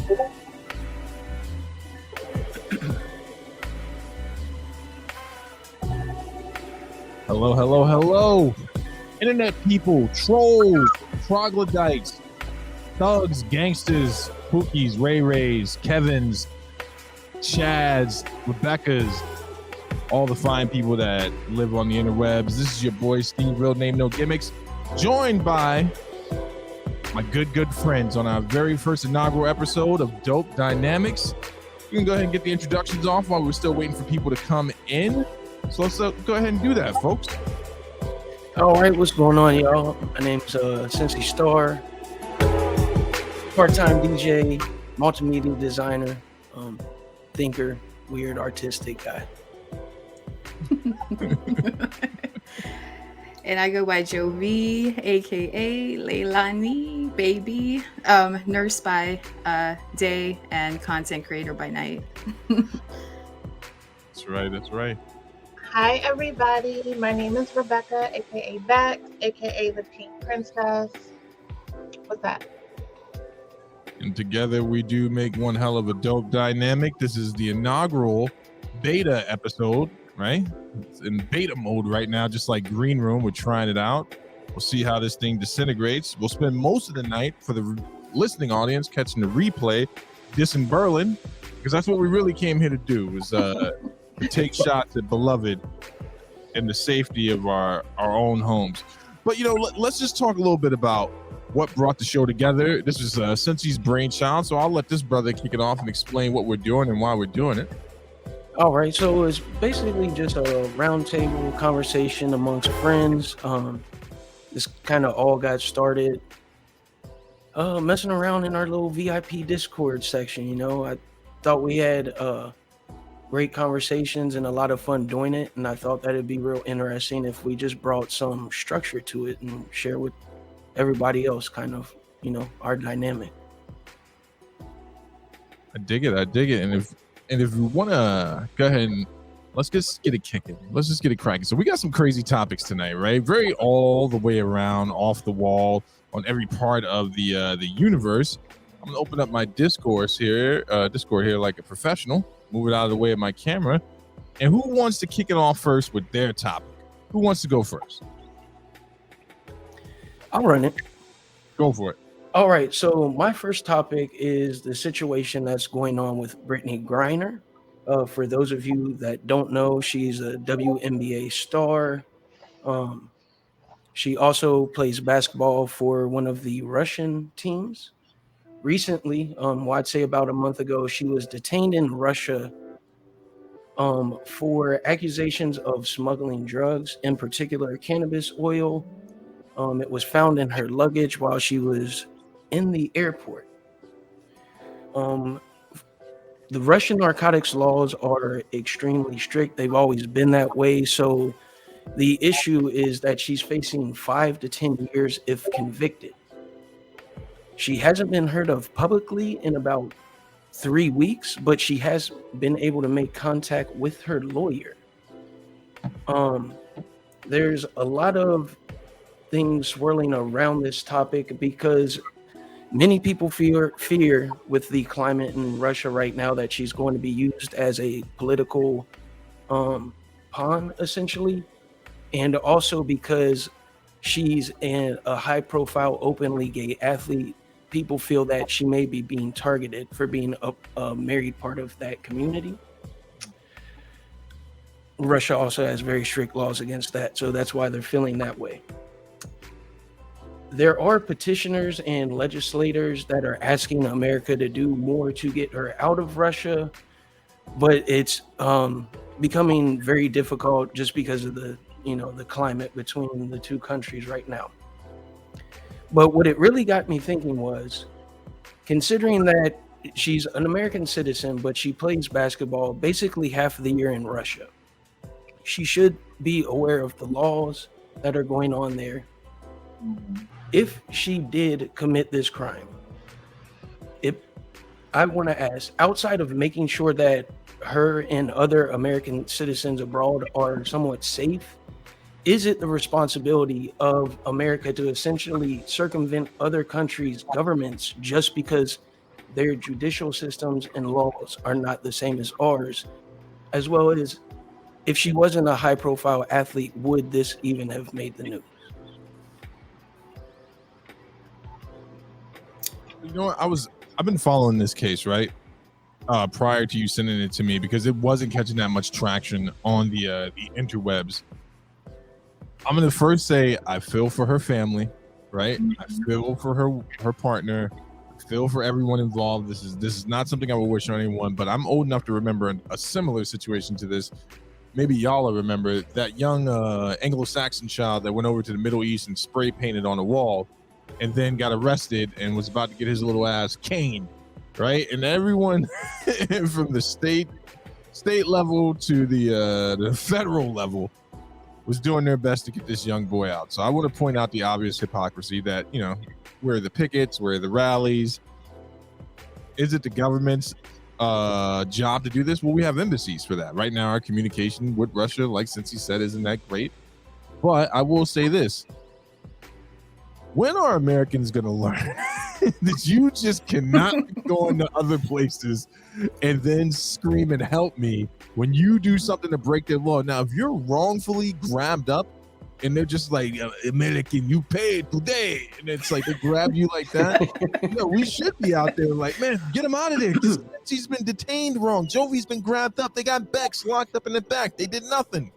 Hello, hello, hello. Internet people, trolls, troglodytes, thugs, gangsters, pookies, Ray-Rays, Kevins, Chads, Rebeccas, all the fine people that live on the interwebs. This is your boy, Steve, real name, no gimmicks, joined by my good friends on our very first inaugural episode of Dope Dynamics. You can go ahead and get the introductions off while we're still waiting for people to come in. So let's go ahead and do that, folks. All right, what's going on, y'all? My name's Cincy Star, part-time DJ, multimedia designer, thinker, weird, artistic guy. And I go by Jovi, aka Leilani, baby, nurse by day and content creator by night. That's right. Hi everybody, my name is Rebecca, aka Beck, aka the Pink Princess. What's that? And together we do make one hell of a dope dynamic. This is the inaugural beta episode, right? It's in beta mode right now, just like Green Room. We're trying it out. We'll see how this thing disintegrates. We'll spend most of the night for the listening audience catching the replay, dissing Berlin, because that's what we really came here to do, was take shots at beloved in the safety of our own homes. But let's just talk a little bit about what brought the show together. This is Cincy's brainchild, so I'll let this brother kick it off and explain what we're doing and why we're doing it. All right, so it's basically just a roundtable conversation amongst friends. This kind of all got started messing around in our little VIP Discord section. I thought we had great conversations and a lot of fun doing it, and I thought that it'd be real interesting if we just brought some structure to it and share with everybody else kind of our dynamic. I dig it. And if we want to go ahead and let's just get it kicking, let's just get it cracking. So we got some crazy topics tonight, right? Very all the way around, off the wall, on every part of the universe. I'm gonna open up my Discord here like a professional. Move it out of the way of my camera. And who wants to kick it off first with their topic? Who wants to go first? I'll run it. Go for it. All right. So my first topic is the situation that's going on with Brittney Griner. For those of you that don't know, she's a WNBA star. She also plays basketball for one of the Russian teams. Recently, I'd say about a month ago, she was detained in Russia for accusations of smuggling drugs, in particular cannabis oil. It was found in her luggage while she was in the airport. The Russian narcotics laws are extremely strict. They've always been that way. So the issue is that she's facing 5 to 10 years if convicted. She hasn't been heard of publicly in about 3 weeks, but she has been able to make contact with her lawyer. There's a lot of things swirling around this topic because many people fear with the climate in Russia right now that she's going to be used as a political pawn, essentially, and also because she's a high-profile, openly gay athlete. People feel that she may be being targeted for being a married part of that community. Russia also has very strict laws against that, so that's why they're feeling that way. There are petitioners and legislators that are asking America to do more to get her out of Russia, but it's becoming very difficult just because of the climate between the two countries right now. But what it really got me thinking was, considering that she's an American citizen, but she plays basketball basically half of the year in Russia, she should be aware of the laws that are going on there. If she did commit this crime, I want to ask, outside of making sure that her and other American citizens abroad are somewhat safe, is it the responsibility of America to essentially circumvent other countries' governments just because their judicial systems and laws are not the same as ours, as well as if she wasn't a high-profile athlete, would this even have made the news? You know what? I've been following this case, right? Prior to you sending it to me, because it wasn't catching that much traction on the interwebs. I'm gonna first say I feel for her family, right? I feel for her partner. I feel for everyone involved. This is not something I would wish on anyone, but I'm old enough to remember a similar situation to this. Maybe y'all will remember that young Anglo-Saxon child that went over to the Middle East and spray painted on a wall, and then got arrested and was about to get his little ass caned, right? And everyone from the state level to the federal level was doing their best to get this young boy out. So I want to point out the obvious hypocrisy that, you know, where are the pickets, where are the rallies? Is it the government's job to do this? Well, we have embassies for that. Right now, our communication with Russia, like since he said, isn't that great. But I will say this. When are Americans going to learn that you just cannot be going to other places and then scream and help me when you do something to break their law? Now, if you're wrongfully grabbed up and they're just like, American, you paid today, and it's like they grab you like that, we should be out there like, man, get him out of there. She's been detained wrong. Jovi's been grabbed up. They got Bex locked up in the back. They did nothing.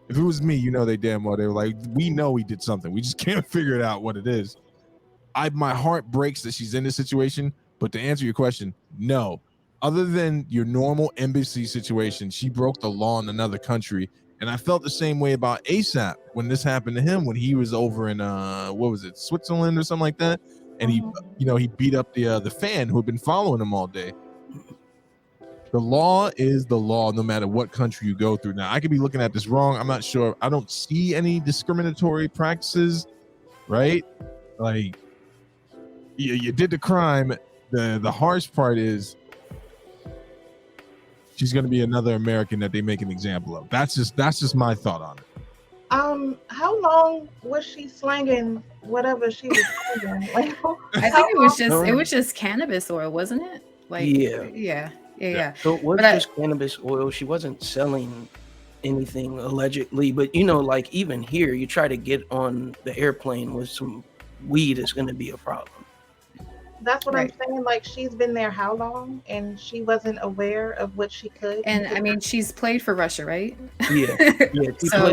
If it was me, they damn well, they were like, we know he did something. We just can't figure it out what it is. My heart breaks that she's in this situation, but to answer your question, no. Other than your normal embassy situation, she broke the law in another country. And I felt the same way about ASAP when this happened to him, when he was over in, Switzerland or something like that. And he beat up the fan who had been following him all day. The law is the law, no matter what country you go through. Now, I could be looking at this wrong. I'm not sure. I don't see any discriminatory practices, right? Like, you did the crime. The harsh part is she's going to be another American that they make an example of. That's just my thought on it. How long was she slanging whatever she was slanging? Like, I think it was just cannabis oil, wasn't it? Like, yeah. So it was just cannabis oil. She wasn't selling anything allegedly, but like even here, you try to get on the airplane with some weed, is going to be a problem. That's what I'm saying. Like, she's been there how long, and she wasn't aware of what she could. And I mean, she's played for Russia, right? Yeah. So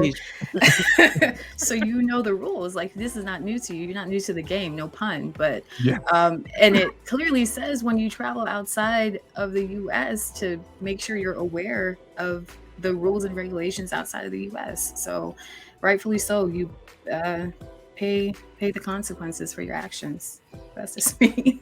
the rules. Like, this is not new to you. You're not new to the game. No pun, but yeah. And it clearly says when you travel outside of the U.S. to make sure you're aware of the rules and regulations outside of the U.S. So, rightfully so, you pay the consequences for your actions. That's just me.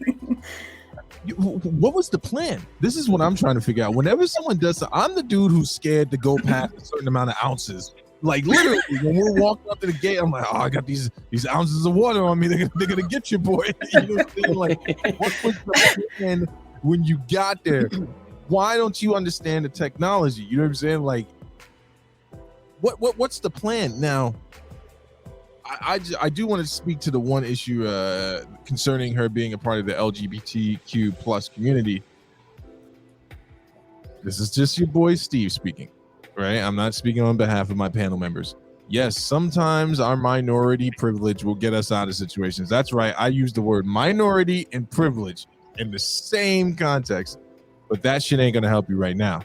What was the plan? This is what I'm trying to figure out. Whenever someone does something, I'm the dude who's scared to go past a certain amount of ounces. Like, literally, when we're walking up to the gate, I'm like, I got these ounces of water on me. They're gonna get you, boy. You know what I'm saying? Like, what was the plan when you got there? Why don't you understand the technology? You know what I'm saying? Like, what's the plan now? I do want to speak to the one issue concerning her being a part of the LGBTQ plus community. This is just your boy Steve speaking, right? I'm not speaking on behalf of my panel members. Yes, sometimes our minority privilege will get us out of situations. That's right. I use the word minority and privilege in the same context, but that shit ain't going to help you right now.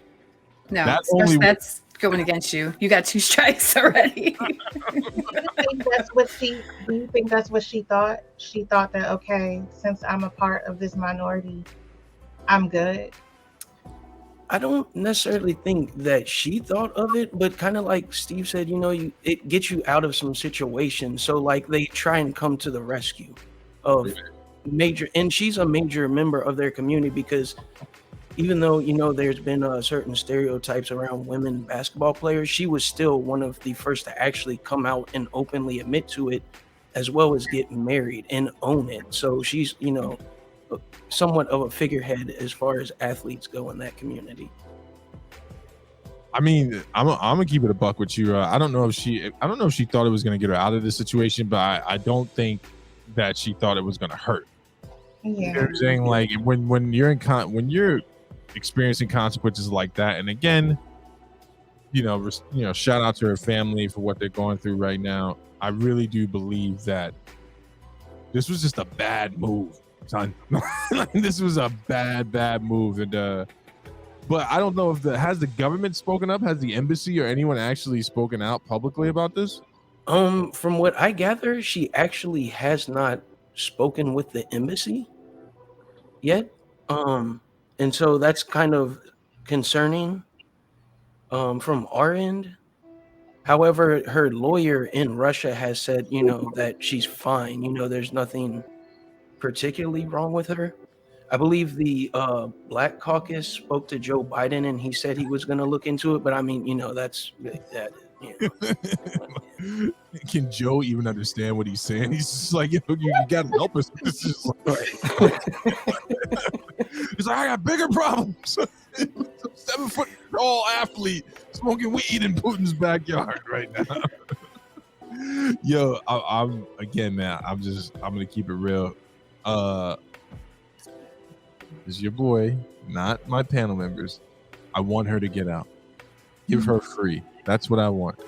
No, that's going against you. You got 2 strikes already. Do you think that's what she thought? She thought that, okay, since I'm a part of this minority, I'm good. I don't necessarily think that she thought of it, but kind of like Steve said, it gets you out of some situations. So like they try and come to the rescue of major, and she's a major member of their community, because even though, there's been certain stereotypes around women basketball players, she was still one of the first to actually come out and openly admit to it, as well as get married and own it. So she's, somewhat of a figurehead as far as athletes go in that community. I mean, I'm gonna keep it a buck with you. I don't know if she thought it was gonna get her out of this situation, but I don't think that she thought it was gonna hurt. You know what I'm saying? Like when you're when you're experiencing consequences like that, and again, shout out to her family for what they're going through right now. I really do believe that this was just a bad move, son. This was a bad move, and but I don't know if has the government spoken up? Has the embassy or anyone actually spoken out publicly about this? From what I gather, she actually has not spoken with the embassy yet. And so that's kind of concerning from our end. However, her lawyer in Russia has said, that she's fine. There's nothing particularly wrong with her. I believe the Black Caucus spoke to Joe Biden, and he said he was going to look into it. But I mean, that's that. Can Joe even understand what he's saying? He's just like, you got to help us. It's just he's like, I got bigger problems. 7 foot tall athlete smoking weed in Putin's backyard right now. Yo, I'm again, man. I'm gonna keep it real. This is your boy, not my panel members. I want her to get out. Give her free. That's what I want.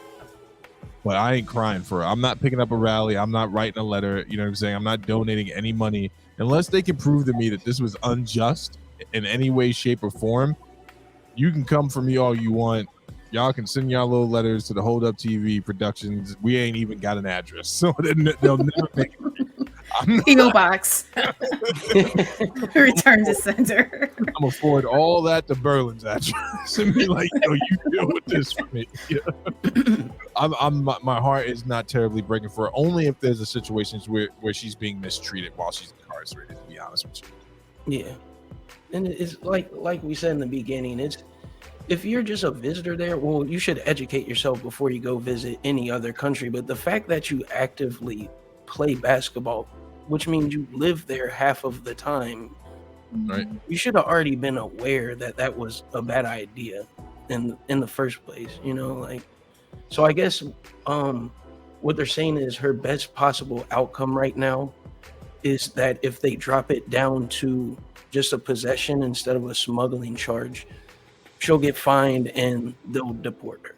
But I ain't crying for her. I'm not picking up a rally. I'm not writing a letter. You know what I'm saying? I'm not donating any money unless they can prove to me that this was unjust in any way, shape, or form. You can come for me all you want. Y'all can send y'all little letters to the Hold Up TV Productions. We ain't even got an address, so they'll never make it. PO box. Return to sender. I'm gonna forward all that to Berlin's address and be like, yo, you deal with this for me. Yeah. My heart is not terribly breaking for her, only if there's a situation where she's being mistreated while she's incarcerated, to be honest with you. Yeah. And it's like we said in the beginning, it's if you're just a visitor there, well, you should educate yourself before you go visit any other country. But the fact that you actively play basketball, which means you live there half of the time, right? You should have already been aware that was a bad idea in the first place, So I guess what they're saying is her best possible outcome right now is that if they drop it down to just a possession instead of a smuggling charge, she'll get fined and they'll deport her.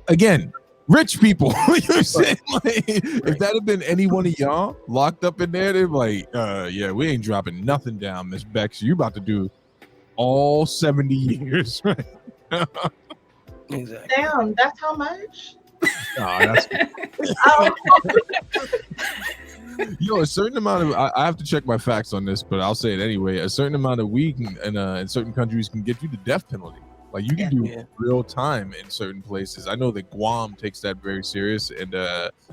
Again, rich people. You know what I'm saying? Like, if that had been any one of y'all locked up in there, they're like, yeah, we ain't dropping nothing down, Miss Bex. You about to do all 70 years, right? Exactly. Damn, that's how much? That's a certain amount of I have to check my facts on this, but I'll say it anyway. A certain amount of weed in certain countries can get you the death penalty. Like you can do real time in certain places. I know that Guam takes that very serious, and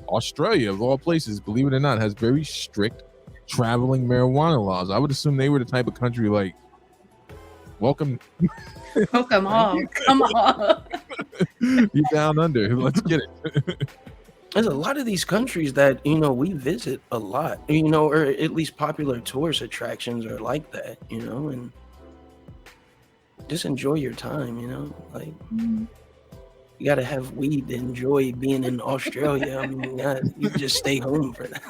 Australia, of all places, believe it or not, has very strict traveling marijuana laws. I would assume they were the type of country like, welcome all, come on. You down under, let's get it. There's a lot of these countries that we visit a lot, or at least popular tourist attractions are like that, and just enjoy your time, like you gotta have weed to enjoy being in Australia. I mean, you just stay home for that.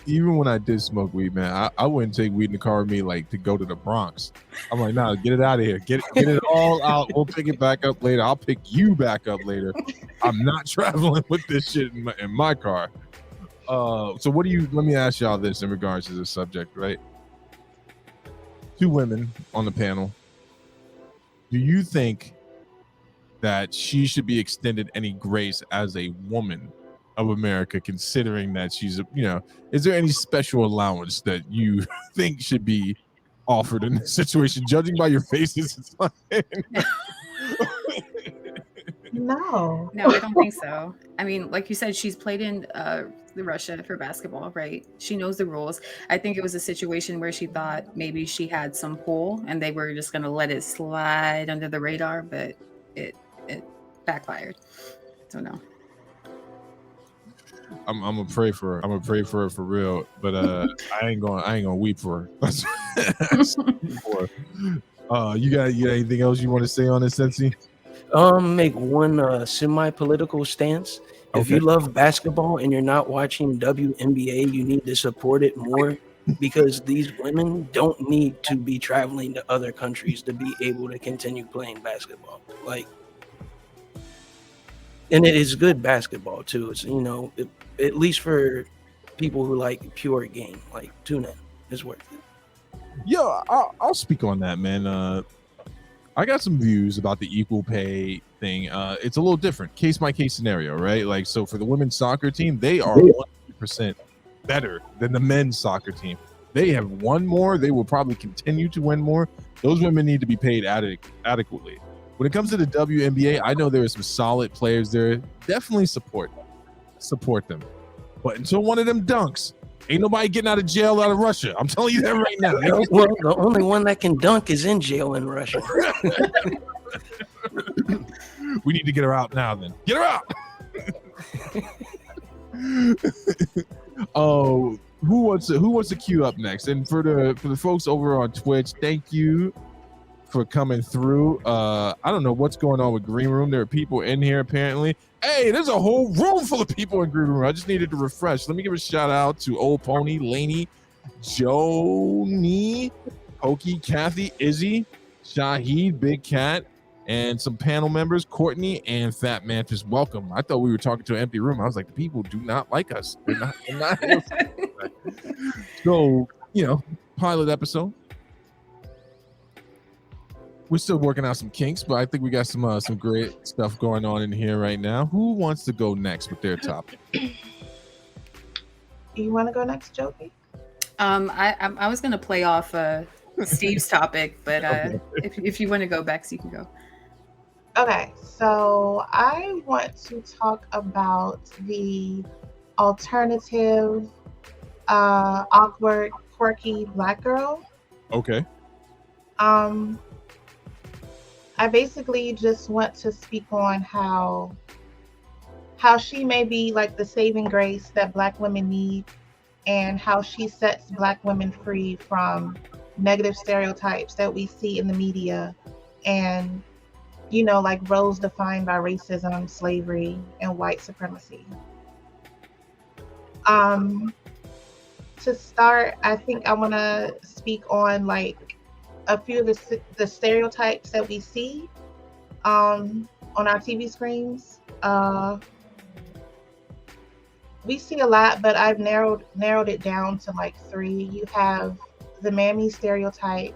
Even when I did smoke weed, man, I wouldn't take weed in the car with me like to go to the Bronx. I'm like, nah, get it out of here. Get it all out. We'll pick it back up later. I'll pick you back up later. I'm not traveling with this shit in my car. So let me ask y'all this in regards to this subject, right? 2 women on the panel. Do you think that she should be extended any grace as a woman of America, considering that she's is there any special allowance that you think should be offered in this situation? Judging by your faces, it's like No, I don't think so. I mean, like you said, she's played in Russia for basketball, right? She knows the rules. I think it was a situation where she thought maybe she had some pull and they were just going to let it slide under the radar, but it backfired. So no. I'm gonna pray for her. I'm gonna pray for her for real, but I ain't gonna weep for her. You got anything else you want to say on this, Sensi? Make one semi-political stance. If you love basketball and you're not watching WNBA, you need to support it more because these women don't need to be traveling to other countries to be able to continue playing basketball. Like, and it is good basketball too. It's, you know, at least for people who like pure game, like tune in. It's worth it. Yeah, I'll speak on that, man. I got some views about the equal pay thing. It's a little different, case by case scenario, right? Like, so for the women's soccer team, they are 100% better than the men's soccer team. They have won more. They will probably continue to win more. Those women need to be paid adequately. When it comes to the WNBA, I know there are some solid players there. Definitely support them. But until one of them dunks, ain't nobody getting out of jail out of Russia. I'm telling you that right now. Well, the only one that can dunk is in jail in Russia. We need to get her out now. Then get her out. Oh, who wants to queue up next? And for the folks over on Twitch, thank you for coming through. I don't know what's going on with Green Room. There are people in here apparently. Hey, there's a whole room full of people in Green Room. I just needed to refresh. Let me give a shout out to Old Pony, Laney, Joni, Pokey, Kathy, Izzy, Shahid, Big Cat, and some panel members, Courtney and Fat Mantis. Welcome. I thought we were talking to an empty room. I was like, the people do not like us. They're not So, you know, pilot episode. We're still working out some kinks, but I think we got some great stuff going on in here right now. Who wants to go next with their topic? You want to go next, Jovi? I was gonna play off Steve's topic, but Okay. if you want to go, Bex, you can go. Okay, so I want to talk about the alternative, awkward, quirky Black girl. Okay. I basically just want to speak on how she may be like the saving grace that Black women need, and how she sets Black women free from negative stereotypes that we see in the media, and, you know, like roles defined by racism, slavery, and white supremacy. To start, I think I want to speak on like a few of the stereotypes that we see on our TV screens. We see a lot, but I've narrowed it down to like 3. You have the Mammy stereotype,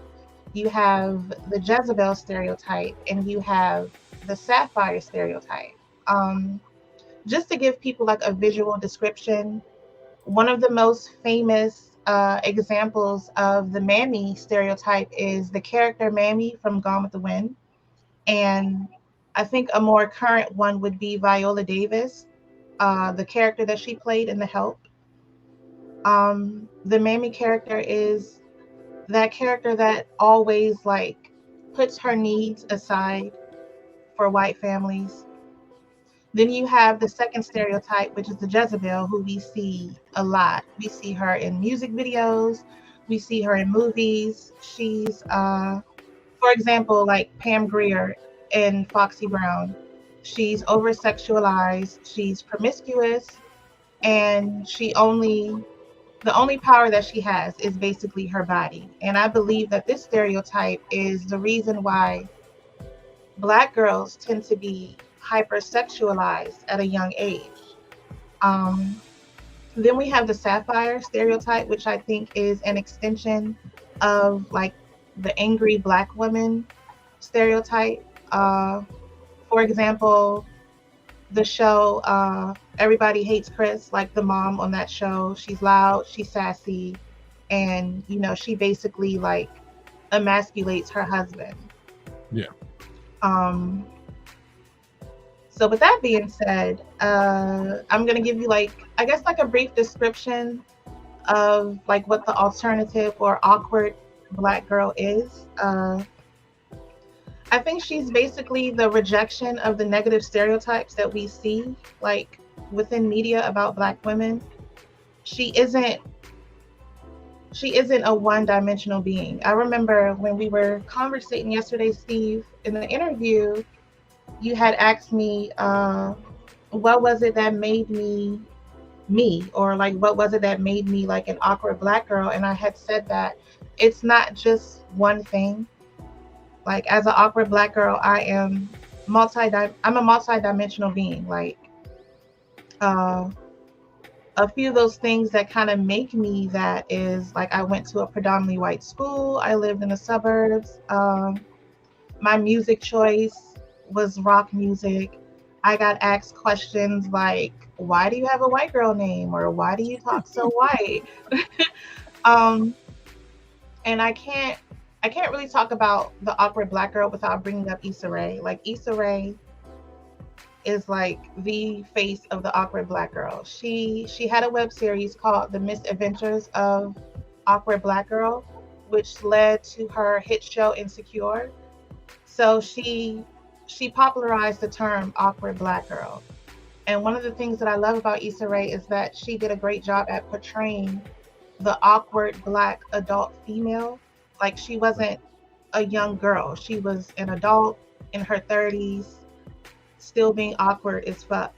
you have the Jezebel stereotype, and you have the Sapphire stereotype. Just to give people like a visual description, one of the most famous examples of the Mammy stereotype is the character Mammy from Gone with the Wind. And I think a more current one would be Viola Davis, the character that she played in The Help. The Mammy character is that character that always like puts her needs aside for white families. Then you have the second stereotype, which is the Jezebel, who we see a lot. We see her in music videos. We see her in movies. She's, for example, like Pam Grier in Foxy Brown. She's over-sexualized. She's promiscuous. And the only power that she has is basically her body. And I believe that this stereotype is the reason why Black girls tend to be hypersexualized at a young age. Then we have the Sapphire stereotype, which I think is an extension of like the angry Black woman stereotype. For example, the show Everybody Hates Chris, like the mom on that show, she's loud, she's sassy, and you know, she basically like emasculates her husband. Yeah. So with that being said, I'm gonna give you like, I guess like a brief description of like what the alternative or awkward Black girl is. I think she's basically the rejection of the negative stereotypes that we see like within media about Black women. She isn't a one-dimensional being. I remember when we were conversating yesterday, Steve, in the interview, you had asked me what was it that made me me, or like what was it that made me like an awkward black girl? And I had said that it's not just one thing. Like as an awkward black girl, I'm a multi-dimensional being. Like uh a few of those things that kind of make me that is like I went to a predominantly white school. I lived in the suburbs. My music choice was rock music. I got asked questions like, why do you have a white girl name? Or why do you talk so white? um, and I can't really talk about the awkward black girl without bringing up Issa Rae. Like Issa Rae is like the face of the awkward black girl. She had a web series called The Misadventures of Awkward Black Girl, which led to her hit show Insecure. So she popularized the term awkward black girl. And one of the things that I love about Issa Rae is that she did a great job at portraying the awkward black adult female. Like she wasn't a young girl. She was an adult in her 30s, still being awkward as fuck.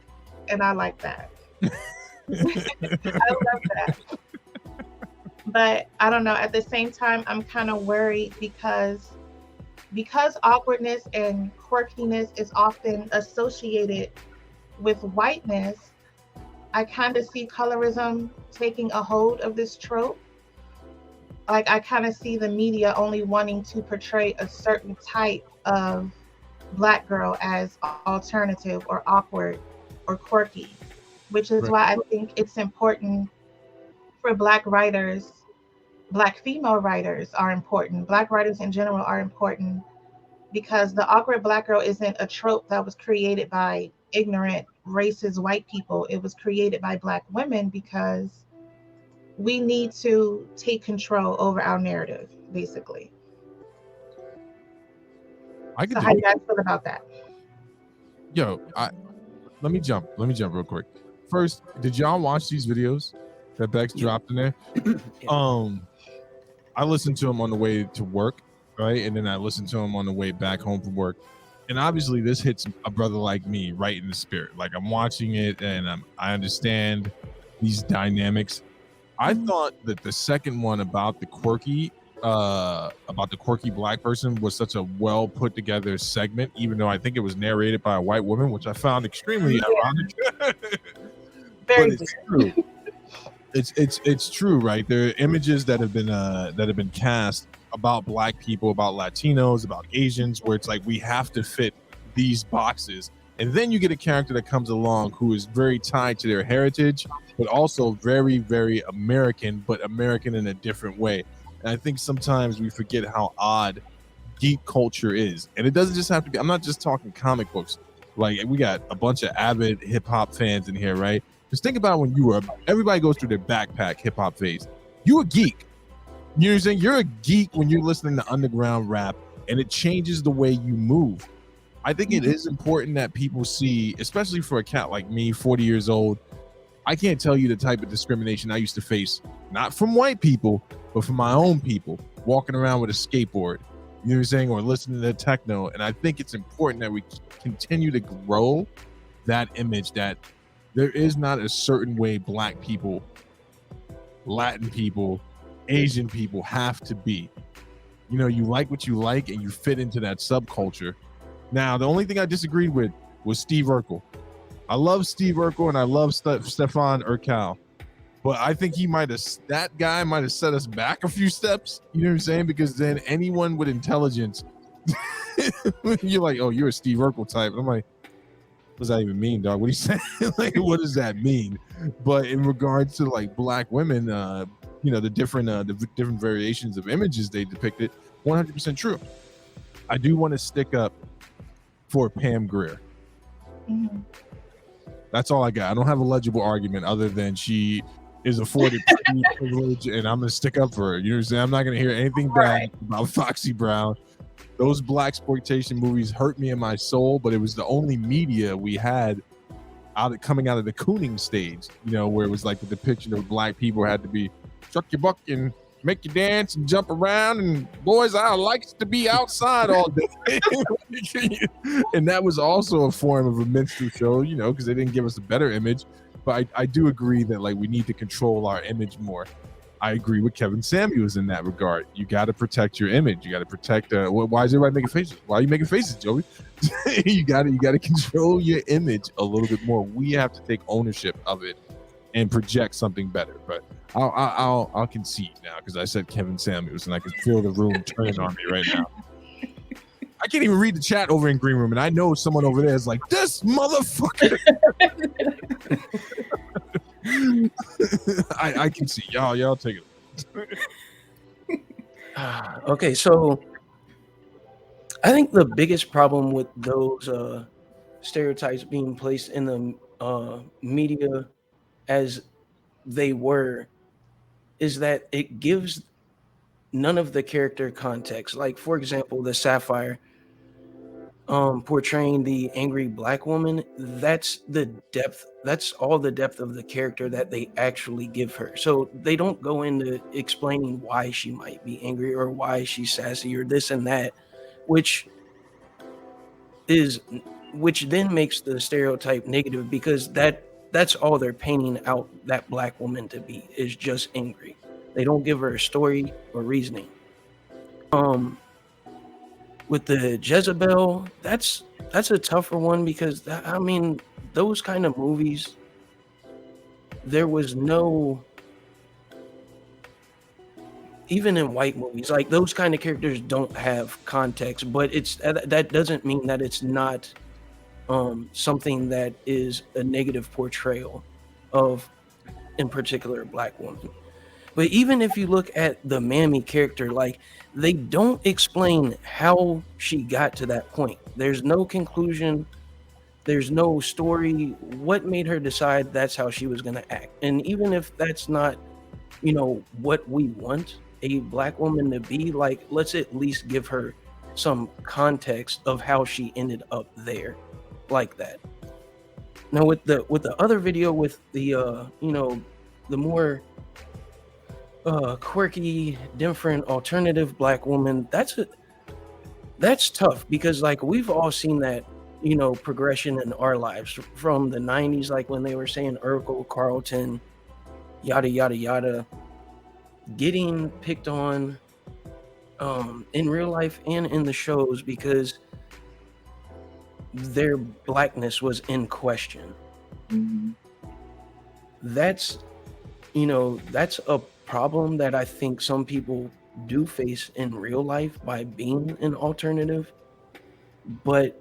And I like that. I love that. But I don't know, at the same time, I'm kind of worried because awkwardness and quirkiness is often associated with whiteness. I kind of see colorism taking a hold of this trope. Like I kind of see the media only wanting to portray a certain type of black girl as alternative or awkward or quirky, which is why I think it's important for black writers. Black female writers are important. Black writers in general are important because the awkward black girl isn't a trope that was created by ignorant, racist white people. It was created by black women because we need to take control over our narrative, basically. So how do you guys feel about that? Yo, let me jump real quick. First, did y'all watch these videos that Bex dropped in there? I listened to them on the way to work, right? And then I listened to them on the way back home from work. And obviously this hits a brother like me right in the spirit. Like I'm watching it and I understand these dynamics. I thought that the second one about the quirky black person was such a well put together segment, even though I think it was narrated by a white woman, which I found extremely ironic. But it's true. It's true, right? There are images that have been cast about black people, about Latinos, about Asians, where it's like we have to fit these boxes. And then you get a character that comes along who is very tied to their heritage, but also very, very American, but American in a different way. And I think sometimes we forget how odd geek culture is. And it doesn't just have to be, I'm not just talking comic books. Like we got a bunch of avid hip hop fans in here, right? Just think about when everybody goes through their backpack hip hop phase. You a geek. You know what I'm saying? You're a geek when you're listening to underground rap, and it changes the way you move. I think it is important that people see, especially for a cat like me, 40 years old. I can't tell you the type of discrimination I used to face, not from white people, but from my own people, walking around with a skateboard, you know what I'm saying, or listening to techno. And I think it's important that we continue to grow that image that there is not a certain way black people, Latin people, Asian people have to be. You know, you like what you like and you fit into that subculture. Now, the only thing I disagreed with was Steve Urkel. I love Steve Urkel and I love Stefan Urkel, but I think that guy might have set us back a few steps. You know what I'm saying? Because then anyone with intelligence, you're like, oh, you're a Steve Urkel type. And I'm like, what does that even mean, dog? What are you saying? Like, what does that mean? But in regards to like black women, you know, the different variations of images they depicted, 100% true. I do want to stick up for Pam Grier. Mm-hmm. That's all I got. I don't have a legible argument other than she is afforded privilege, and I'm gonna stick up for her. You know what I'm saying? I'm not gonna hear anything bad about Foxy Brown. Those blaxploitation movies hurt me in my soul, but it was the only media we had coming out of the cooning stage, you know, where it was like the depiction of black people had to be chuck your buck and make you dance and jump around, and boys, I like to be outside all day. And that was also a form of a minstrel show, you know, because they didn't give us a better image. But I do agree that like we need to control our image more. I agree with Kevin Samuels in that regard. You got to protect your image. You got to protect. Why is everybody making faces? Why are you making faces, Joey? you got to control your image a little bit more. We have to take ownership of it and project something better. But I'll concede now because I said Kevin Samuels and I can feel the room turning on me right now. I can't even read the chat over in Green Room, and I know someone over there is like, this motherfucker. I can see y'all take it. Okay, so I think the biggest problem with those stereotypes being placed in the media as they were is that it gives none of the character context. Like, for example, the Sapphire portraying the angry black woman, that's the depth, that's all the depth of the character that they actually give her. So they don't go into explaining why she might be angry or why she's sassy or this and that, which then makes the stereotype negative, because that's all they're painting out that black woman to be, is just angry. They don't give her a story or reasoning. With the Jezebel, that's a tougher one, because I mean, those kind of movies, there was no, even in white movies, like those kind of characters don't have context, but that doesn't mean that it's not something that is a negative portrayal of, in particular, a black woman. But even if you look at the Mammy character, like, they don't explain how she got to that point. There's no conclusion. There's no story. What made her decide that's how she was going to act? And even if that's not, you know, what we want a black woman to be, like, let's at least give her some context of how she ended up there like that. Now with the other video, with the you know, the more quirky, different, alternative black woman, that's tough, because like we've all seen that, you know, progression in our lives from the 90s, like when they were saying Urkel, Carlton, yada yada yada, getting picked on in real life and in the shows because their blackness was in question. Mm-hmm. That's, you know, that's a problem that I think some people do face in real life by being an alternative. But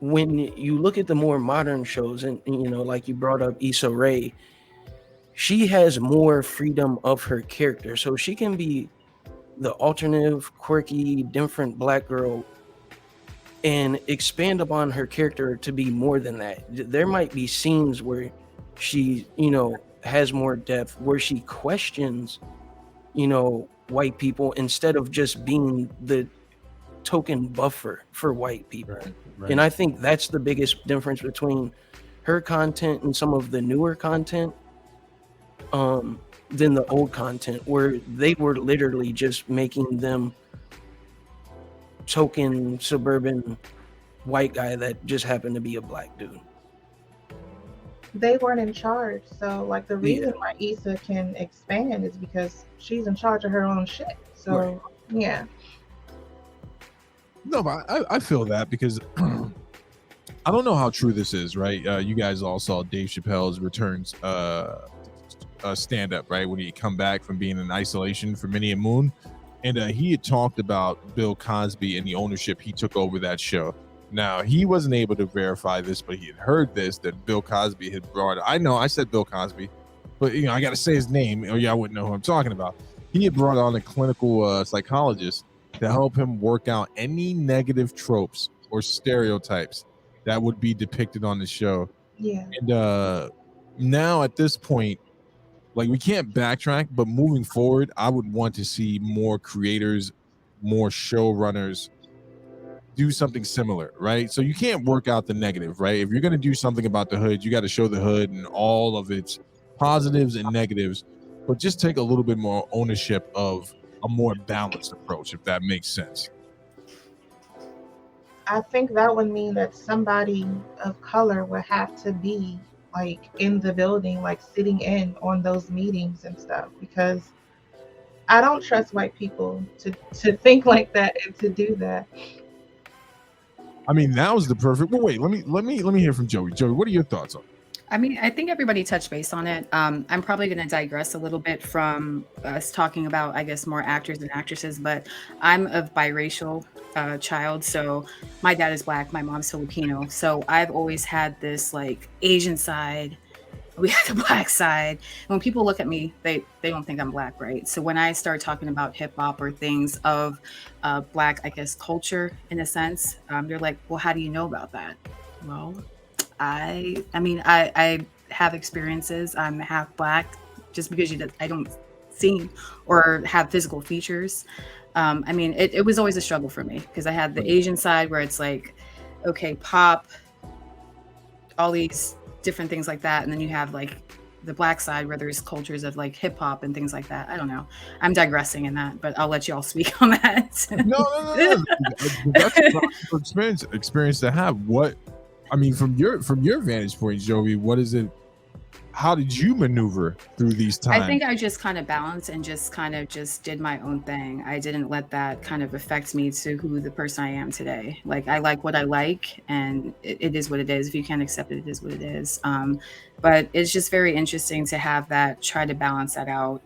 when you look at the more modern shows, and you know, like you brought up Issa Rae, she has more freedom of her character, so she can be the alternative, quirky, different black girl and expand upon her character to be more than that. There might be scenes where she, you know, has more depth, where she questions, you know, white people instead of just being the token buffer for white people. Right. And I think that's the biggest difference between her content and some of the newer content than the old content, where they were literally just making them token suburban white guy that just happened to be a black dude. They weren't in charge, so like the reason why Issa can expand is because she's in charge of her own shit. So right. Yeah. No, but I feel that, because I don't know how true this is, right? You guys all saw Dave Chappelle's returns stand up, right? When he come back from being in isolation for Minnie and Moon, and he had talked about Bill Cosby and the ownership he took over that show. Now, he wasn't able to verify this, but he had heard this, that Bill Cosby had brought, I know I said Bill Cosby, but you know, I got to say his name or y'all wouldn't know who I'm talking about. He had brought on a clinical psychologist to help him work out any negative tropes or stereotypes that would be depicted on the show. Yeah. And now at this point, like, we can't backtrack, but moving forward, I would want to see more creators, more showrunners do something similar, right? So you can't work out the negative, right? If you're going to do something about the hood, you got to show the hood and all of its positives and negatives. but just take a little bit more ownership of a more balanced approach, if that makes sense. I think that would mean that somebody of color would have to be like in the building, like sitting in on those meetings and stuff, because I don't trust white people to think like that and to do that. I mean, that was the perfect. Well, wait, let me hear from Joey. Joey, what are your thoughts on it? I mean, I think everybody touched base on it. I'm probably going to digress a little bit from us talking about, I guess, more actors and actresses, but I'm a biracial child. So my dad is Black, my mom's Filipino. So I've always had this like Asian side. We have the Black side. When people look at me, they don't think I'm Black, right? So when I start talking about hip hop or things of Black, I guess, culture in a sense, they're like, well, how do you know about that? Well, I mean, I have experiences. I'm half Black. Just because I don't seem or have physical features. I mean, it was always a struggle for me because I had the Asian side where it's like, okay, pop, all these different things like that, and then you have like the Black side where there's cultures of like hip hop and things like that. I don't know. I'm digressing in that, but I'll let you all speak on that. No. That's a powerful experience to have. What I mean, from your vantage point, Joey, what is it? How did you maneuver through these times? I think I just kind of balanced and just kind of just did my own thing. I didn't let that kind of affect me to who the person I am today. Like, I like what I like, and it is what it is. If you can't accept it, it is what it is. But it's just very interesting to have that, try to balance that out,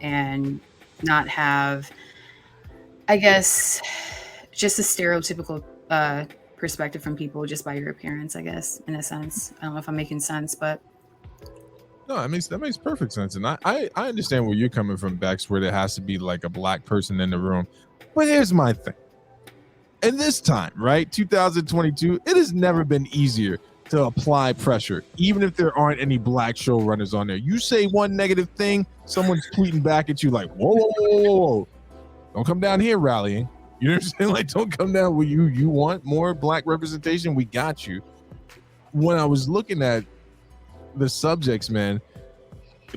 and not have, I guess, just a stereotypical perspective from people just by your appearance, I guess, in a sense. I don't know if I'm making sense, but no, that makes perfect sense, and I understand where you're coming from, Bex, where there has to be like a Black person in the room. But here's my thing. In this time, right, 2022, it has never been easier to apply pressure, even if there aren't any Black showrunners on there. You say one negative thing, someone's tweeting back at you like, whoa. Don't come down here rallying. You know what I'm saying? Like, don't come down where you want more Black representation. We got you. When I was looking at the subjects, man,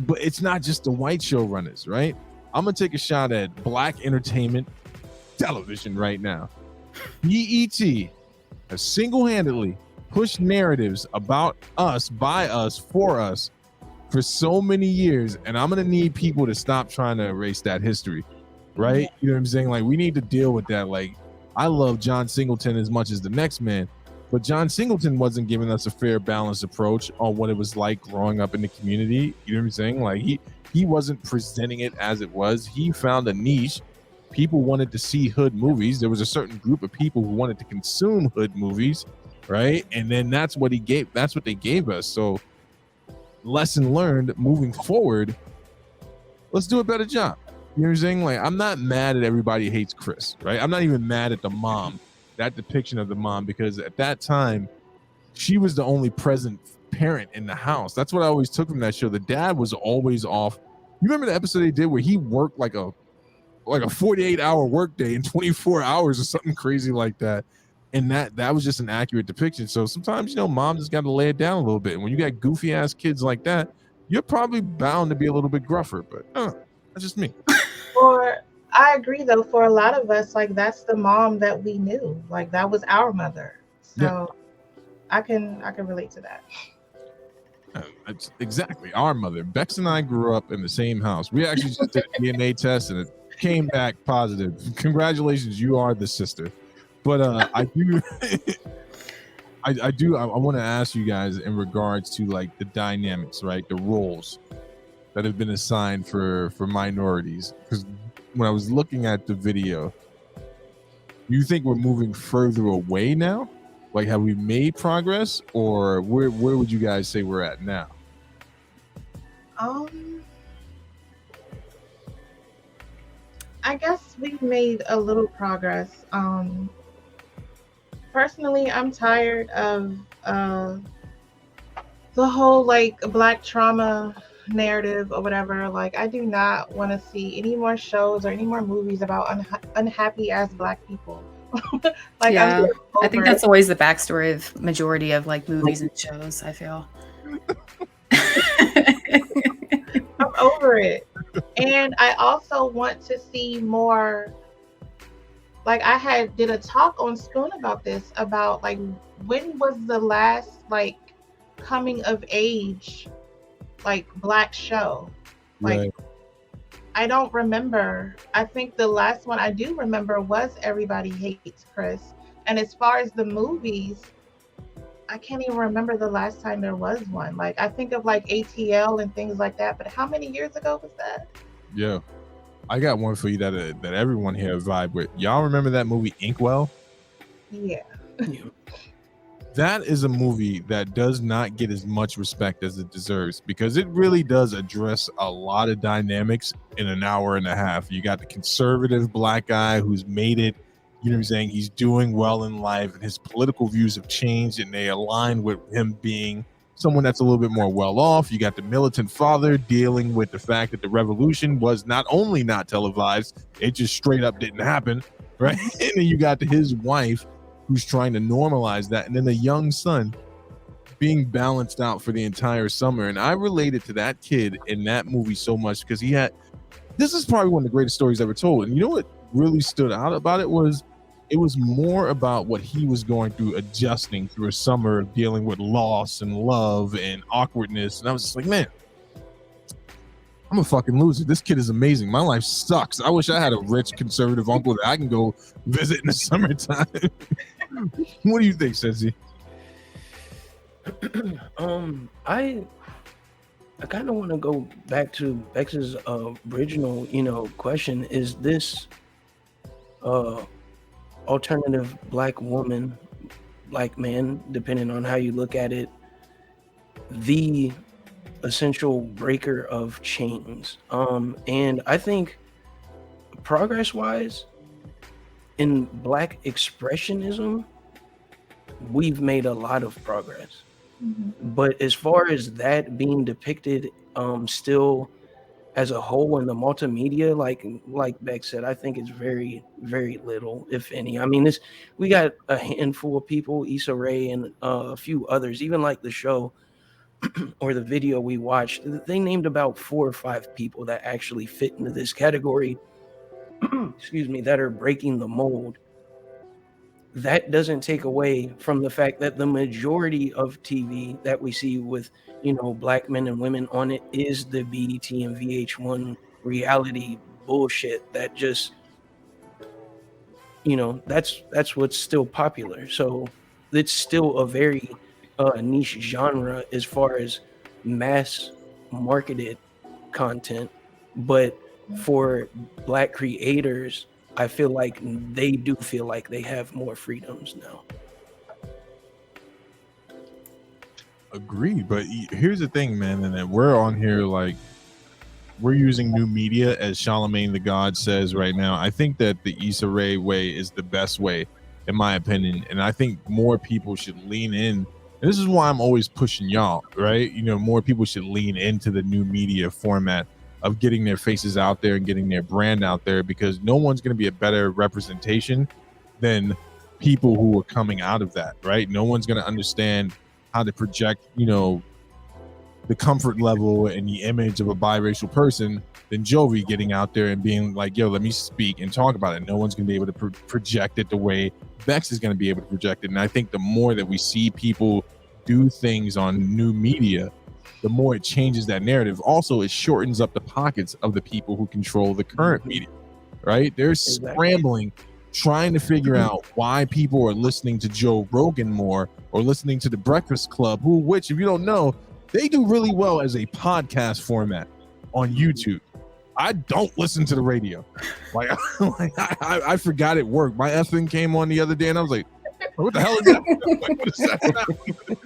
but it's not just the white showrunners, right? I'm gonna take a shot at Black entertainment television right now. BET has single-handedly pushed narratives about us, by us, for us for so many years, and I'm gonna need people to stop trying to erase that history, right? You know what I'm saying? Like, we need to deal with that. Like, I love John Singleton as much as the next man, but John Singleton wasn't giving us a fair, balanced approach on what it was like growing up in the community. You know what I'm saying? Like, he wasn't presenting it as it was. He found a niche. People wanted to see hood movies. There was a certain group of people who wanted to consume hood movies, right? And then that's what they gave us. So, lesson learned moving forward, let's do a better job. You know what I'm saying? Like, I'm not mad at everybody hates Chris, right? I'm not even mad at the mom, that depiction of the mom, because at that time, she was the only present parent in the house. That's what I always took from that show. The dad was always off. You remember the episode they did where he worked like a 48-hour workday in 24 hours or something crazy like that? And that was just an accurate depiction. So sometimes, you know, mom just got to lay it down a little bit. And when you got goofy ass kids like that, you're probably bound to be a little bit gruffer, but that's just me. I agree, though, for a lot of us, like, that's the mom that we knew. Like, that was our mother. So yeah. I can relate to that. It's exactly our mother. Bex and I grew up in the same house. We actually just did a DNA test and it came back positive. Congratulations, you are the sister. But I want to ask you guys in regards to like the dynamics, right? The roles that have been assigned for minorities. Because when I was looking at the video, you think we're moving further away now? Like, have we made progress, or where would you guys say we're at now? I guess we've made a little progress. Personally, I'm tired of the whole like Black trauma narrative or whatever. Like, I do not want to see any more shows or any more movies about unhappy ass Black people. Like, yeah, I think that's always the backstory of majority of like movies and shows, I feel. I'm over it. And I also want to see more. Like I did a talk on Spoon about this, about like when was the last like coming of age like Black show? Like Right. I don't remember. I think the last one I do remember was Everybody Hates Chris. And as far as the movies, I can't even remember the last time there was one. Like I think of like ATL and things like that, but how many years ago was that? Yeah. I got one for you that everyone here vibe with. Y'all remember that movie Inkwell? Yeah. That is a movie that does not get as much respect as it deserves, because it really does address a lot of dynamics in an hour and a half. You got the conservative Black guy who's made it, you know what I'm saying? He's doing well in life, and his political views have changed, and they align with him being someone that's a little bit more well off. You got the militant father dealing with the fact that the revolution was not only not televised, it just straight up didn't happen, right? And then you got his wife who's trying to normalize that, and then the young son being balanced out for the entire summer. And I related to that kid in that movie so much, because this is probably one of the greatest stories ever told. And you know what really stood out about it was more about what he was going through, adjusting through a summer of dealing with loss and love and awkwardness. And I was just like, man, I'm a fucking loser. This kid is amazing. My life sucks. I wish I had a rich conservative uncle that I can go visit in the summertime. What do you think, Sensi? I kind of want to go back to Bex's original, question. Is this alternative Black woman, Black man, depending on how you look at it, the essential breaker of chains? And I think progress-wise, in Black expressionism, we've made a lot of progress. But as far as that being depicted still as a whole in the multimedia, like Beck said, I think it's very, very little, if any. I mean, we got a handful of people, Issa Rae and a few others, even like the show or the video we watched, they named about 4 or 5 people that actually fit into this category, excuse me, that are breaking the mold. That doesn't take away from the fact that the majority of TV that we see with, Black men and women on it is the BET and VH1 reality bullshit that just, that's what's still popular. So it's still a very niche genre as far as mass marketed content. But for Black creators, I feel like they do feel like they have more freedoms now. Agreed, but here's the thing, man, and that we're on here like we're using new media, as Charlemagne the God says right now. I think that the Issa Rae way is the best way, in my opinion, and I think more people should lean in. And this is why I'm always pushing y'all, right? More people should lean into the new media format of getting their faces out there and getting their brand out there, because no one's going to be a better representation than people who are coming out of that, right? No one's going to understand how to project, the comfort level and the image of a biracial person than Jovi getting out there and being like, yo, let me speak and talk about it. No one's going to be able to project it the way Bex is going to be able to project it. And I think the more that we see people do things on new media, the more it changes that narrative. Also, it shortens up the pockets of the people who control the current media, right? They're scrambling, trying to figure out why people are listening to Joe Rogan more or listening to the Breakfast Club, which, if you don't know, they do really well as a podcast format on YouTube. I don't listen to the radio. I forgot it worked. My effing came on the other day and I was like, what the hell is that? What is that?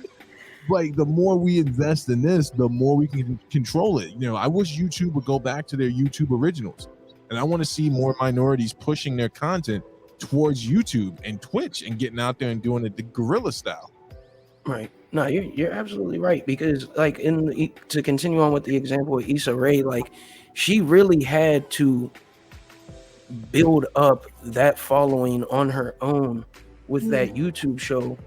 Like, the more we invest in this, the more we can control it. I wish YouTube would go back to their YouTube originals. And I want to see more minorities pushing their content towards YouTube and Twitch and getting out there and doing it the guerrilla style. Right. No, you're absolutely right, because to continue on with the example of Issa Rae, she really had to build up that following on her own with that YouTube show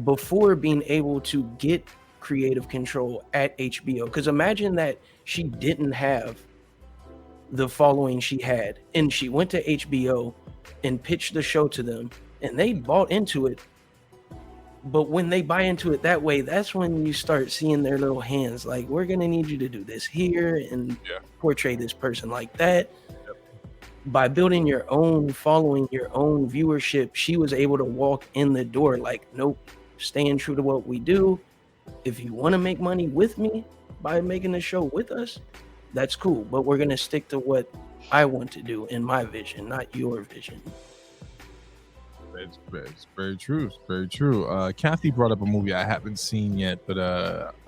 before being able to get creative control at HBO. Because imagine that she didn't have the following she had. And she went to HBO and pitched the show to them, and they bought into it. But when they buy into it that way, that's when you start seeing their little hands. Like, we're going to need you to do this here and portray this person like that. By building your own following, your own viewership, she was able to walk in the door like, nope, staying true to what we do. If you want to make money with me by making the show with us, that's cool. But we're going to stick to what I want to do in my vision, not your vision. It's very true. It's very true. Kathy brought up a movie I haven't seen yet, but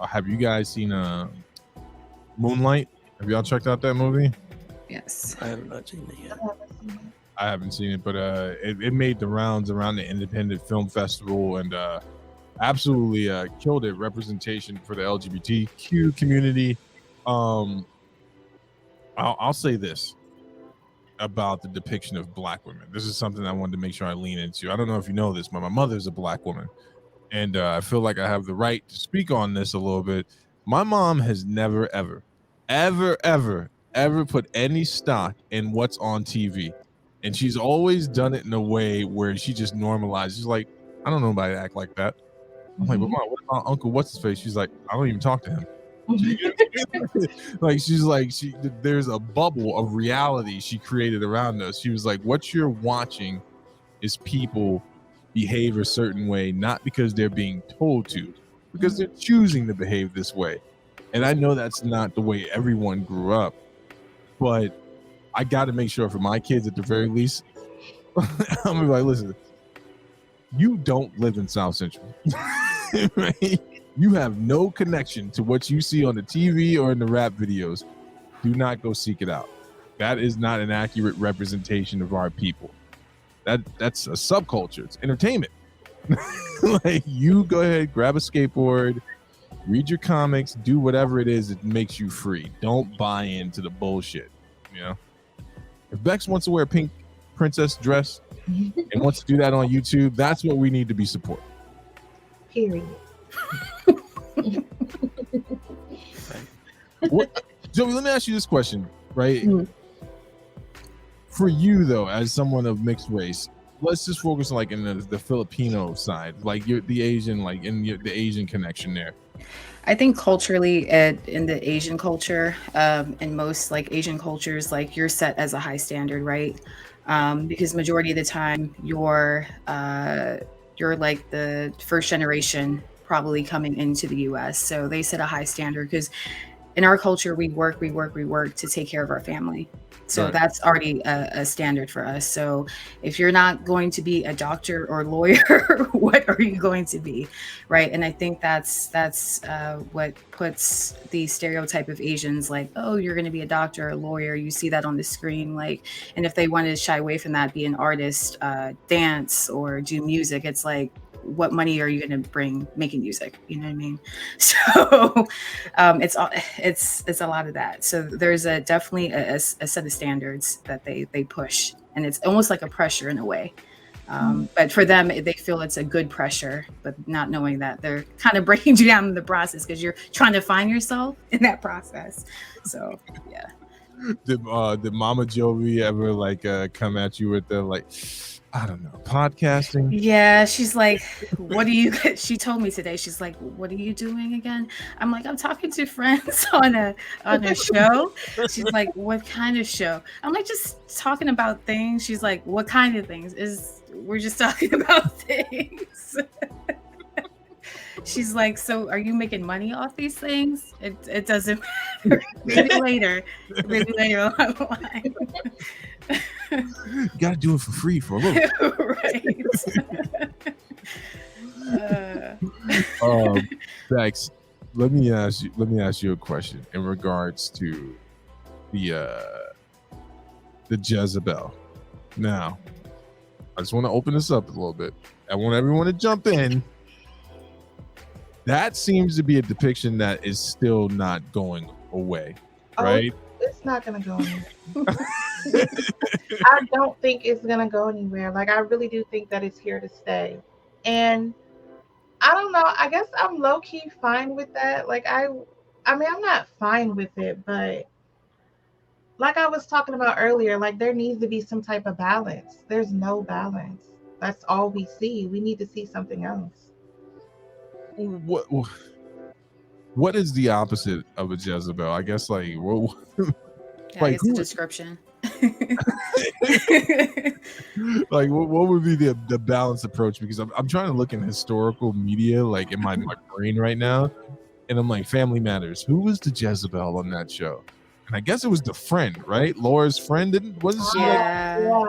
have you guys seen Moonlight? Have y'all checked out that movie? Yes. I have not seen it yet. I haven't seen it, but it made the rounds around the Independent Film Festival and absolutely killed it. Representation for the LGBTQ community. I'll say this about the depiction of Black women. This is something I wanted to make sure I lean into. I don't know if you know this, but my mother's a Black woman, and I feel like I have the right to speak on this a little bit. My mom has never, ever put any stock in what's on TV, and she's always done it in a way where she just normalizes. She's like, I don't know nobody act like that. I'm like, but Mom, what about Uncle what's his face? She's like, I don't even talk to him. Like, she's like, there's a bubble of reality she created around us. She was like, what you're watching is people behave a certain way, not because they're being told to, because they're choosing to behave this way. And I know that's not the way everyone grew up, but I got to make sure for my kids, at the very least, I'm gonna be like, listen, you don't live in South Central. Right? You have no connection to what you see on the TV or in the rap videos. Do not go seek it out. That is not an accurate representation of our people. That's a subculture. It's entertainment. Like, you go ahead, grab a skateboard, read your comics, do whatever it is that makes you free. Don't buy into the bullshit. You know, if Bex wants to wear a pink princess dress and wants to do that on YouTube, that's what we need to be supporting. Period. Joey, let me ask you this question, right? For you, though, as someone of mixed race, let's just focus on like in the Filipino side, like you're the Asian, like in the Asian connection there. I think culturally, in the Asian culture, in most like Asian cultures, like you're set as a high standard, right? Because majority of the time you're like the first generation probably coming into the US. So they set a high standard because in our culture, we work to take care of our family. So Right. that's already a standard for us. So if you're not going to be a doctor or lawyer, what are you going to be, right? And I think that's what puts the stereotype of Asians like, oh, you're going to be a doctor or a lawyer. You see that on the screen, like, and if they wanted to shy away from that, be an artist, dance or do music, it's like, what money are you going to bring making music? You know what I mean? So it's a lot of that. So there's definitely a set of standards that they push, and it's almost like a pressure in a way. But for them, they feel it's a good pressure, but not knowing that they're kind of breaking you down in the process because you're trying to find yourself in that process. So yeah. Did Mama Jovi ever like come at you with the like, I don't know, podcasting? Yeah, she's like, what are you, she told me today, she's like, what are you doing again? I'm like, I'm talking to friends on a show. She's like, what kind of show? I'm like, just talking about things. She's like, what kind of things? We're just talking about things. She's like, so are you making money off these things? It doesn't matter. Maybe later along the line. You gotta do it for free for a little. Right. Bex, let me ask you a question in regards to the Jezebel. Now, I just want to open this up a little bit. I want everyone to jump in. That seems to be a depiction that is still not going away, right? It's not gonna go anywhere. I don't think it's gonna go anywhere. Like, I really do think that it's here to stay. And I don't know, I guess I'm low-key fine with that. Like, I mean, I'm not fine with it, but like I was talking about earlier, like there needs to be some type of balance. There's no balance. That's all we see. We need to see something else. What is the opposite of a Jezebel? I guess like what Yeah, I like guess the who description. like what would be the balanced approach? Because I'm trying to look in historical media like in my brain right now, and I'm like, Family Matters. Who was the Jezebel on that show? And I guess it was the friend, right? Laura's friend. Wasn't she Yeah.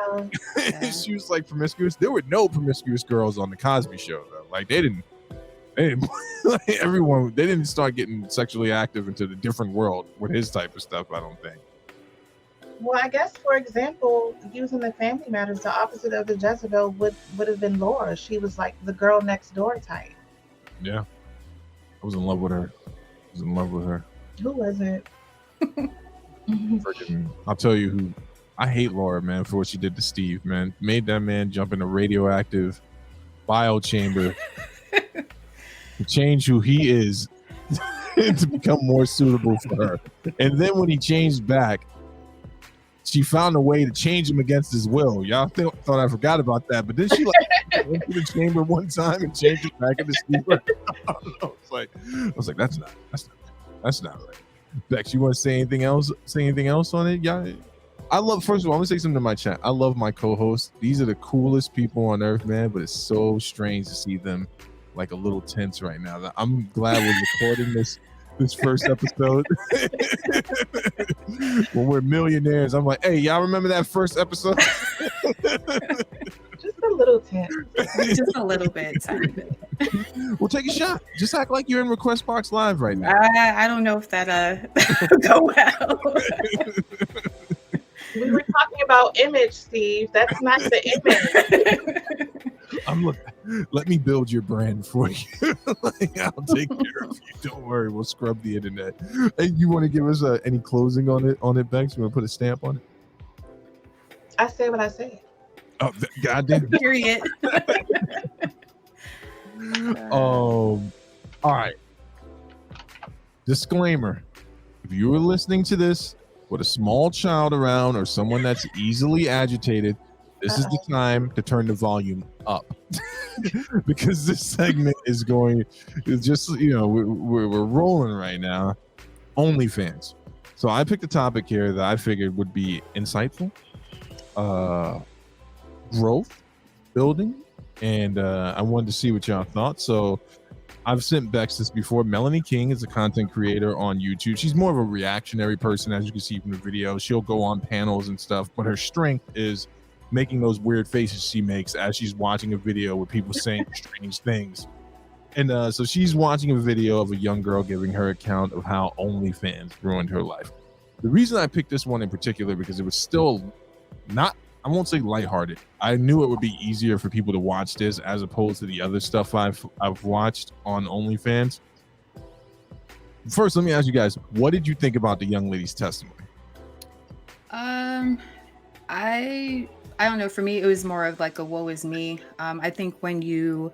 like she was like promiscuous? There were no promiscuous girls on the Cosby Show though. Like they didn't like everyone, they didn't start getting sexually active into the different world with his type of stuff, I don't think. Well, I guess, for example, using the Family Matters, the opposite of the Jezebel would have been Laura. She was like the girl next door type. Yeah. I was in love with her. Who was it? Freaking, I'll tell you who. I hate Laura, man, for what she did to Steve, man. Made that man jump in a radioactive biochamber to change who he is to become more suitable for her. And then when he changed back, she found a way to change him against his will. Y'all thought I forgot about that, but then she like went to the chamber one time and changed it back into Steve. I was like, that's not right. Bex, you want to say anything else? On it? Yeah. First of all, I'm gonna say something to my chat. I love my co-hosts. These are the coolest people on earth, man. But it's so strange to see them like a little tense right now. I'm glad we're recording this first episode. When we're millionaires, I'm like, hey, y'all remember that first episode? Just a little tense. Just a little bit, tiny bit. We'll take a shot. Just act like you're in Request Box Live right now. I don't know if that go well. We were talking about image, Steve. That's not the image. Let me build your brand for you. Like, I'll take care of you. Don't worry, we'll scrub the internet. Hey, you want to give us any closing on it, Bex? You want to put a stamp on it? I say what I say. Oh, goddamn. Period. All right. Disclaimer: if you are listening to this with a small child around or someone that's easily agitated, this is the time to turn the volume up. Because this segment is just, we're rolling right now. OnlyFans. So I picked a topic here that I figured would be insightful, growth building, and I wanted to see what y'all thought. So I've sent Bex this before. Melanie King is a content creator on YouTube. She's more of a reactionary person, as you can see from the video. She'll go on panels and stuff, but her strength is making those weird faces she makes as she's watching a video with people saying strange things. And so she's watching a video of a young girl giving her account of how OnlyFans ruined her life. The reason I picked this one in particular, because it was still not, I won't say lighthearted. I knew it would be easier for people to watch this as opposed to the other stuff I've watched on OnlyFans. First, let me ask you guys, what did you think about the young lady's testimony? I don't know. For me, it was more of like a woe is me. I think when you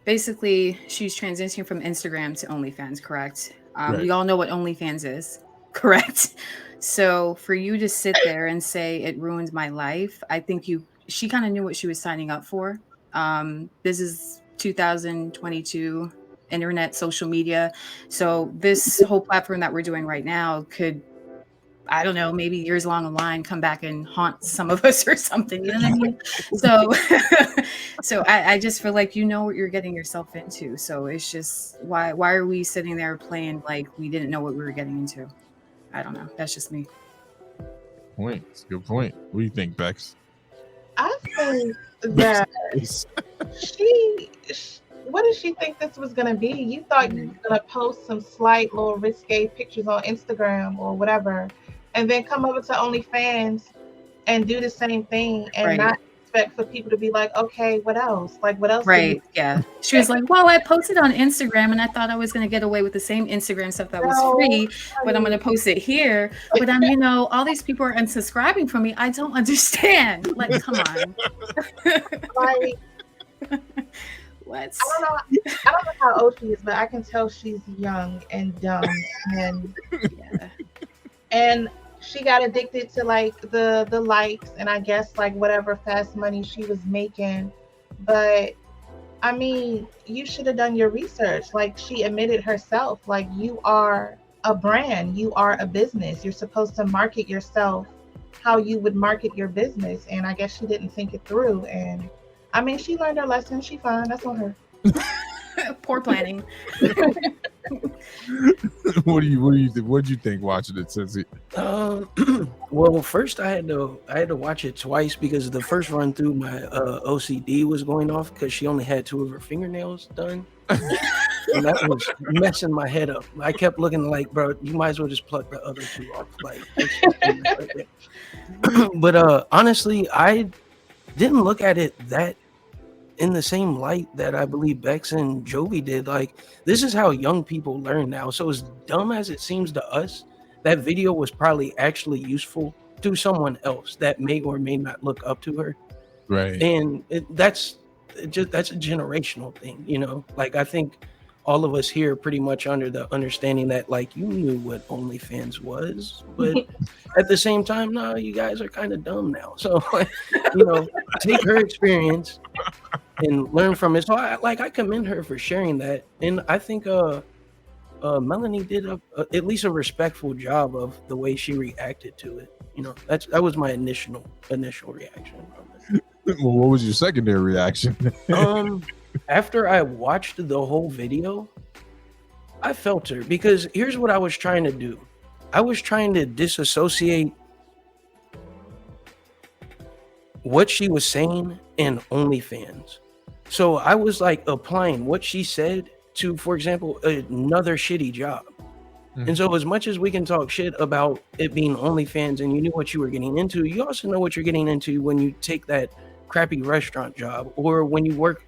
basically, she's transitioning from Instagram to OnlyFans, correct? Right. We all know what OnlyFans is, correct? So for you to sit there and say it ruined my life, I think she kind of knew what she was signing up for. This is 2022, internet, social media. So this whole platform that we're doing right now could, I don't know, maybe years along the line, come back and haunt some of us or something. You know what I mean? So I just feel like you know what you're getting yourself into. So it's just, why are we sitting there playing like we didn't know what we were getting into? I don't know. That's just me. It's a good point. What do you think, Bex? I think that what did she think this was going to be? You thought you were going to post some slight little risque pictures on Instagram or whatever, and then come over to OnlyFans and do the same thing and not expect for people to be like, okay, what else? Like, what else? Right. Yeah. She was like, well, I posted on Instagram and I thought I was going to get away with the same Instagram stuff that was free, but I'm going to post it here. But I'm, all these people are unsubscribing from me. I don't understand. Like, come on. Like, I don't know how old she is, but I can tell she's young and dumb, and she got addicted to like the likes and I guess like whatever fast money she was making. But I mean, you should have done your research. Like she admitted herself, like you are a brand, you are a business. You're supposed to market yourself how you would market your business. And I guess she didn't think it through. And I mean, she learned her lesson. She fine. That's on her. Poor planning. What do you think? What did you think watching it, Cincy? Well, first I had to watch it twice because the first run through my OCD was going off because she only had 2 of her fingernails done. And that was messing my head up. I kept looking like, bro, you might as well just pluck the other 2 off. Like, but honestly, I didn't look at it that in the same light that I believe Bex and Jovi did. Like, this is how young people learn now. So as dumb as it seems to us, that video was probably actually useful to someone else that may or may not look up to her. Right. And that's a generational thing, you know? Like, I think all of us here pretty much under the understanding that like you knew what OnlyFans was, but at the same time, no, you guys are kind of dumb now. So, you know, take her experience and learn from it. So I commend her for sharing that. And I think Melanie did at least a respectful job of the way she reacted to it. You know, that was my initial reaction from it. Well, what was your secondary reaction? After I watched the whole video, I felt her because here's what I was trying to do. I was trying to disassociate what she was saying and OnlyFans. So I was like applying what she said to, for example, another shitty job. Mm-hmm. And so as much as we can talk shit about it being OnlyFans and you knew what you were getting into, you also know what you're getting into when you take that crappy restaurant job or when you work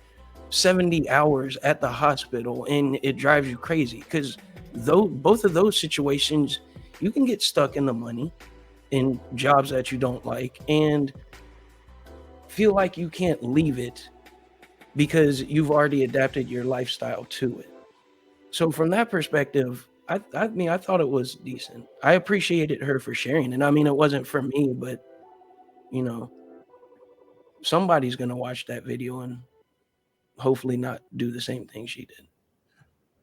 70 hours at the hospital and it drives you crazy. Because both of those situations, you can get stuck in the money in jobs that you don't like and feel like you can't leave it because you've already adapted your lifestyle to it. So from that perspective, I mean, I thought it was decent. I appreciated her for sharing. And I mean, it wasn't for me, but, you know, somebody's going to watch that video and hopefully not do the same thing she did.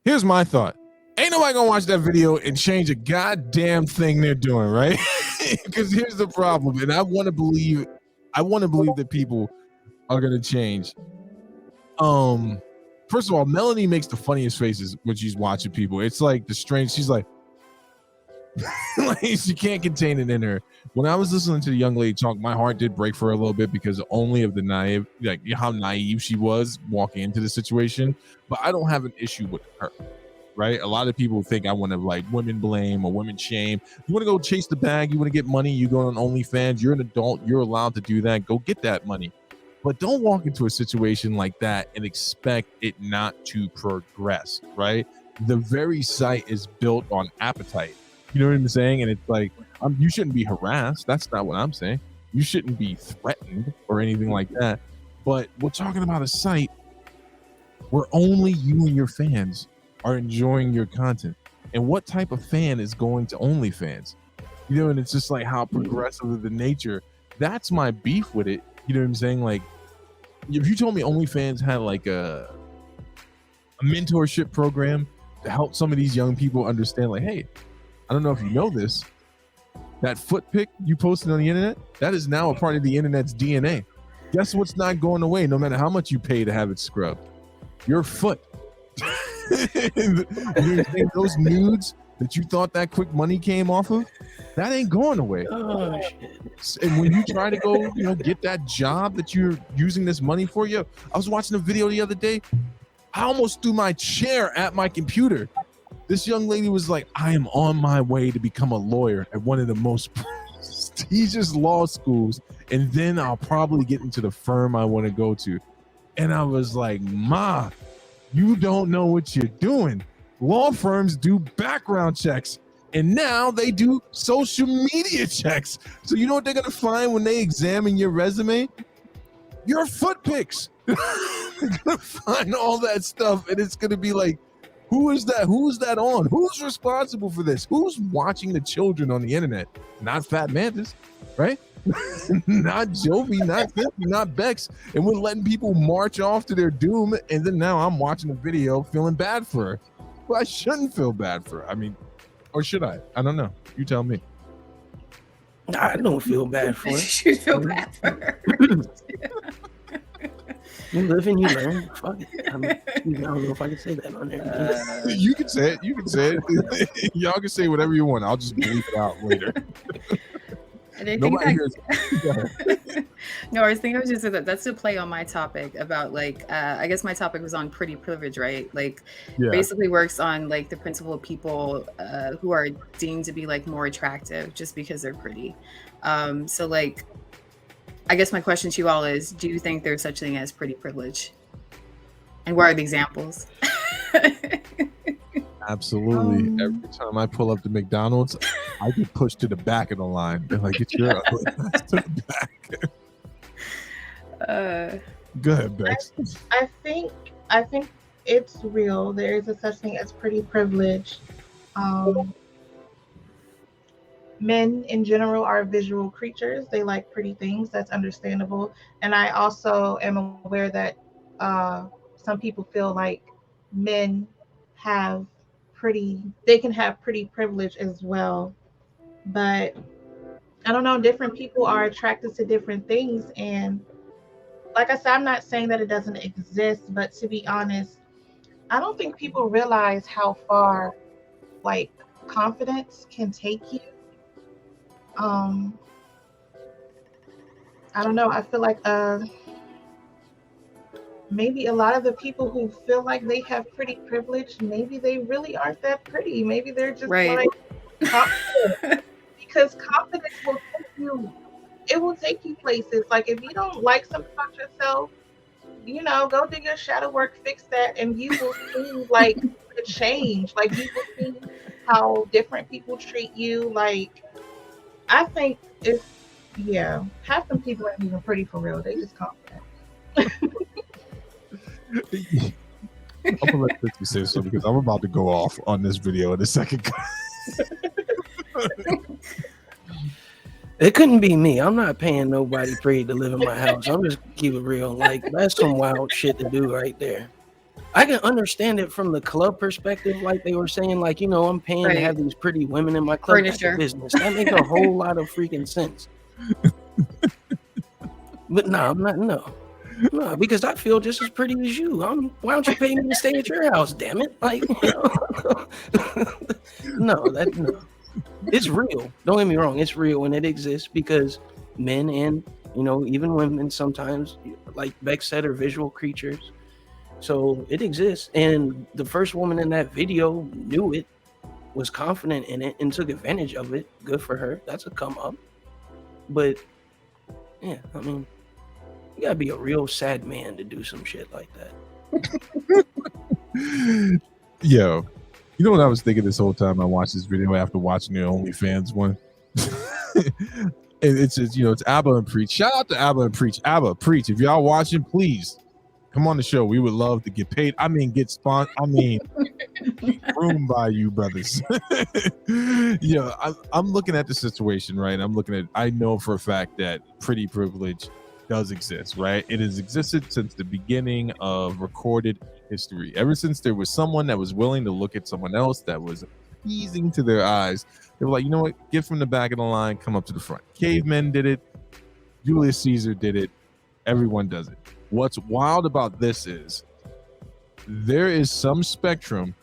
Here's my thought. Ain't nobody going to watch that video and change a goddamn thing they're doing, right? Because here's the problem. And I want to believe that people are going to change. First of all, Melanie makes the funniest faces when she's watching people. It's like the strange, she's like, like she can't contain it in her. When I was listening to the young lady talk, my heart did break for her a little bit because only of the naive, like how naive she was walking into the situation. But I don't have an issue with her, right? A lot of people think I want to like women blame or women shame. You want to go chase the bag, you want to get money, you go on OnlyFans, you're an adult, you're allowed to do that. Go get that money. But don't walk into a situation like that and expect it not to progress, right? The very site is built on appetite. You know what I'm saying? And it's like, you shouldn't be harassed. That's not what I'm saying. You shouldn't be threatened or anything like that. But we're talking about a site where only you and your fans are enjoying your content. And what type of fan is going to OnlyFans? You know, and it's just like how progressive of the nature. That's my beef with it. You know what I'm saying? Like, if you told me OnlyFans had like a mentorship program to help some of these young people understand, like, hey, I don't know if you know this, that foot pic you posted on the internet, that is now a part of the internet's DNA. Guess what's not going away no matter how much you pay to have it scrubbed? Your foot. Those nudes that you thought that quick money came off of, that ain't going away. Oh, shit. And when you try to go, get that job that you're using this money for, I was watching a video the other day. I almost threw my chair at my computer. This young lady was like, I am on my way to become a lawyer at one of the most prestigious law schools, and then I'll probably get into the firm I want to go to. And I was like, Ma, you don't know what you're doing. Law firms do background checks, and now they do social media checks. So you know what they're going to find when they examine your resume? Your foot pics. They're going to find all that stuff, and it's going to be like, Who is that? Who's that on? Who's responsible for this? Who's watching the children on the internet? Not Fat Mantis, right? Not Jovi, not Cynthia, not Bex. And we're letting people march off to their doom. And then now I'm watching the video feeling bad for her. Well, I shouldn't feel bad for her. I mean, or should I? I don't know. You tell me. I don't feel bad for You it. should feel bad for her. You live and you learn. Fuck it. I don't know if I can say that on there. You can say it. You can say it. Y'all can say whatever you want. I'll just bleep it out later. And I think Nobody that, hears. no, I was thinking just that's to play on my topic about like I guess my topic was on pretty privilege, right? Like Yeah. basically works on like the principle of people who are deemed to be like more attractive just because they're pretty. So like I guess my question to you all is, do you think there's such thing as pretty privilege? And what are the examples? Absolutely. Every time I pull up to McDonald's, I get pushed to the back of the line. They're like, "Get your ugly ass to the back." Go ahead, Bex. I think it's real. There is a such thing as pretty privilege. Men in general are visual creatures. They like pretty things. That's understandable. And I also am aware that some people feel like men they can have pretty privilege as well. But I don't know, different people are attracted to different things. And like I said, I'm not saying that it doesn't exist, but to be honest, I don't think people realize how far like confidence can take you. I don't know. I feel like maybe a lot of the people who feel like they have pretty privilege, maybe they really aren't that pretty. Maybe they're just Right. like confident. Because confidence will take you places. Like if you don't like something about yourself, go do your shadow work, fix that, and you will see like the change. Like you will see how different people treat you. Like I think half some people aren't even pretty for real. They just confident. I'm gonna let 50 say something because I'm about to go off on this video in a second. It couldn't be me. I'm not paying nobody free to live in my house. I'm just keep it real. Like that's some wild shit to do right there. I can understand it from the club perspective, like they were saying, like, I'm paying to have these pretty women in my club. Furniture. Business. That makes a whole lot of freaking sense. But no, I'm not. No, because I feel just as pretty as you. Why don't you pay me to stay at your house? Damn it! Like, no. It's real. Don't get me wrong. It's real and it exists because men and even women sometimes, like Beck said, are visual creatures. So it exists. And the first woman in that video knew it, was confident in it, and took advantage of it. Good for her. That's a come up. But yeah, I mean, you gotta be a real sad man to do some shit like that. Yo, you know what I was thinking this whole time I watched this video after watching the OnlyFans one? It's it's ABBA and Preach. Shout out to ABBA and Preach. ABBA, Preach. If y'all watching, please come on the show. We would love to get paid. I mean, get sponsored. I mean, room by you brothers. I'm looking at the situation, right? I know for a fact that pretty privilege does exist, right? It has existed since the beginning of recorded history. Ever since there was someone that was willing to look at someone else that was appeasing to their eyes, they were like, you know what? Get from the back of the line, come up to the front. Cavemen did it. Julius Caesar did it. Everyone does it. What's wild about this is there is some spectrum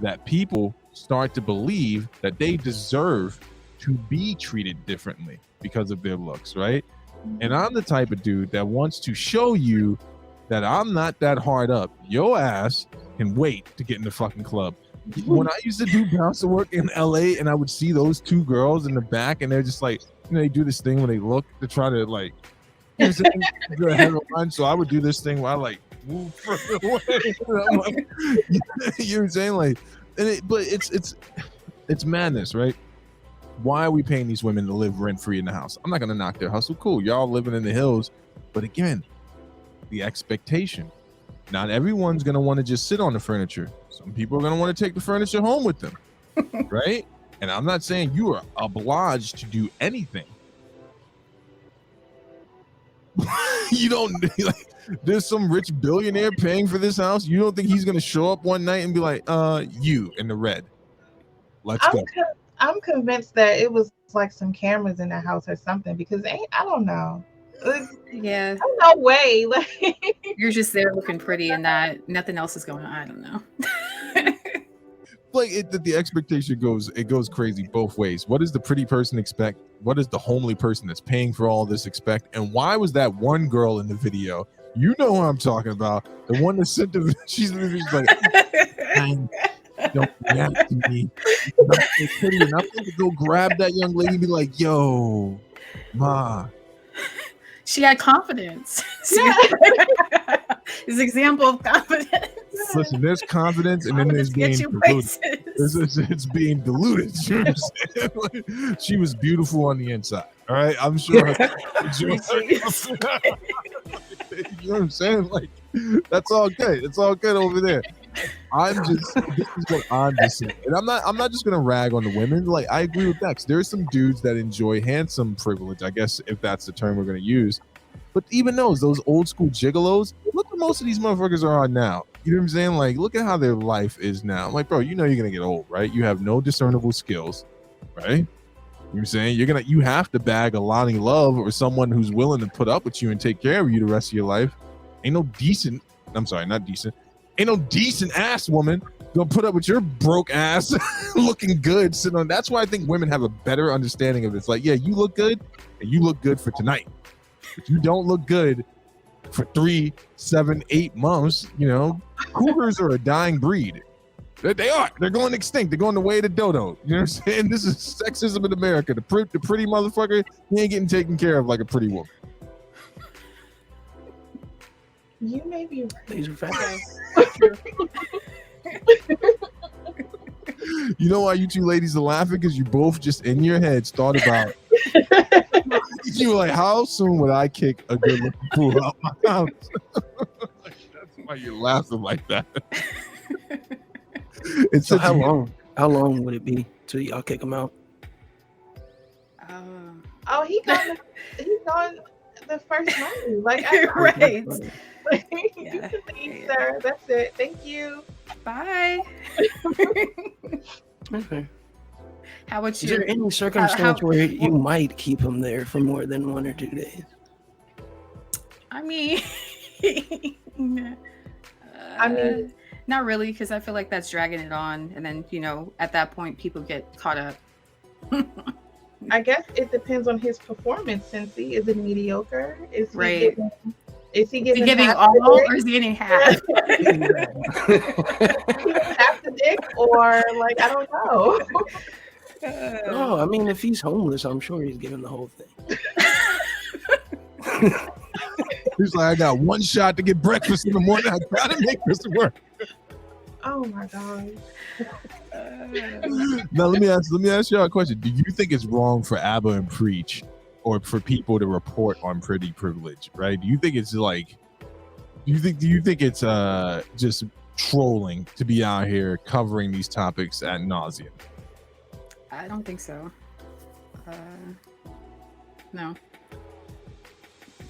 that people start to believe that they deserve to be treated differently because of their looks, right? And I'm the type of dude that wants to show you that I'm not that hard up. Your ass can wait to get in the fucking club. When I used to do bouncer work in LA and I would see those two girls in the back and they're just like, they do this thing when they look to try to like, so I would do this thing where I like move further away. Like, you know what I'm saying? Like, but it's madness, right? Why are we paying these women to live rent free in the house? I'm not gonna knock their hustle. Cool, y'all living in the hills, but again, the expectation. Not everyone's going to want to just sit on the furniture. Some people are going to want to take the furniture home with them, right? And I'm not saying you are obliged to do anything. You don't like. There's some rich billionaire paying for this house. You don't think he's going to show up one night and be like, you in the red. Let's go. I'm convinced that it was like some cameras in the house or something because I don't know. Yeah. No way. Like you're just there looking pretty and that nothing else is going on. I don't know. Like the expectation goes crazy both ways. What does the pretty person expect? What does the homely person that's paying for all this expect? And why was that one girl in the video? You know who I'm talking about. The one that sent the she's like, don't react to me. It's pretty enough to go grab that young lady and be like, yo, ma. She had confidence. Yeah. It's an example of confidence. Listen, there's confidence and then there's being diluted. It's being diluted. You know what I'm saying? She was beautiful on the inside. All right. I'm sure. You know what I'm saying? Like, that's all good. It's all good over there. This is what I'm just saying. And I'm not just gonna rag on the women. Like, I agree with that. There's some dudes that enjoy handsome privilege, I guess, if that's the term we're gonna use. But even those old school gigolos, look what most of these motherfuckers are on now. You know what I'm saying? Like, look at how their life is now. I'm like, bro, you know you're gonna get old, right? You have no discernible skills, right? You know what I'm saying? You have to bag a Lonnie Love or someone who's willing to put up with you and take care of you the rest of your life. Ain't no decent ass woman gonna put up with your broke ass looking good sitting on. That's why I think women have a better understanding of it. It's like, yeah, you look good and you look good for tonight. If you don't look good for 3, 7, 8 months, you know, cougars are a dying breed. They are. They're going extinct. They're going the way of the dodo. You know what I'm saying? This is sexism in America. The pretty motherfucker, he ain't getting taken care of like a pretty woman. You may be right. These are facts. You know why you two ladies are laughing? Because you both just in your heads thought about you were like, how soon would I kick a good looking fool out my house? That's why you're laughing like that. It's so how long would it be till y'all kick him out? Oh, he's gone the first Monday. Like, right. You can leave, sir. That's it. Thank you. Bye. Okay. How about you? Is there any circumstance where you might keep him there for more than 1 or 2 days? I mean, not really, because I feel like that's dragging it on, and then at that point, people get caught up. I guess it depends on his performance. Cincy, is it mediocre? Is he giving all, or is he getting half? Half the dick, or like, I don't know. No, I mean, if he's homeless, I'm sure he's giving the whole thing. He's like, I got one shot to get breakfast in the morning. I gotta make this work. Oh my God. Now let me ask y'all a question. Do you think it's wrong for ABBA and Preach, or for people to report on pretty privilege? Right? Do you think it's like? Do you think it's just trolling to be out here covering these topics ad nauseum? I don't think so. No.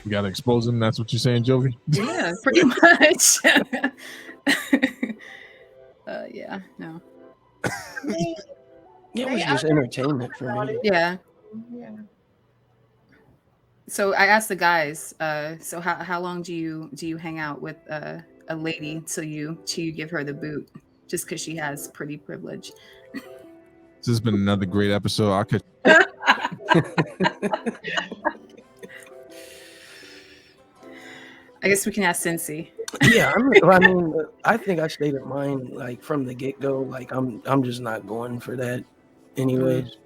We gotta expose them. That's what you're saying, Jovi? Yeah, pretty much. Yeah, no. Yeah, it was just entertainment for me. Yeah. So I asked the guys. So how long do you hang out with a lady till you give her the boot just because she has pretty privilege? This has been another great episode. I could. I guess we can ask Cincy. Yeah, I mean, I think I stated mine like from the get go. Like I'm just not going for that, anyways.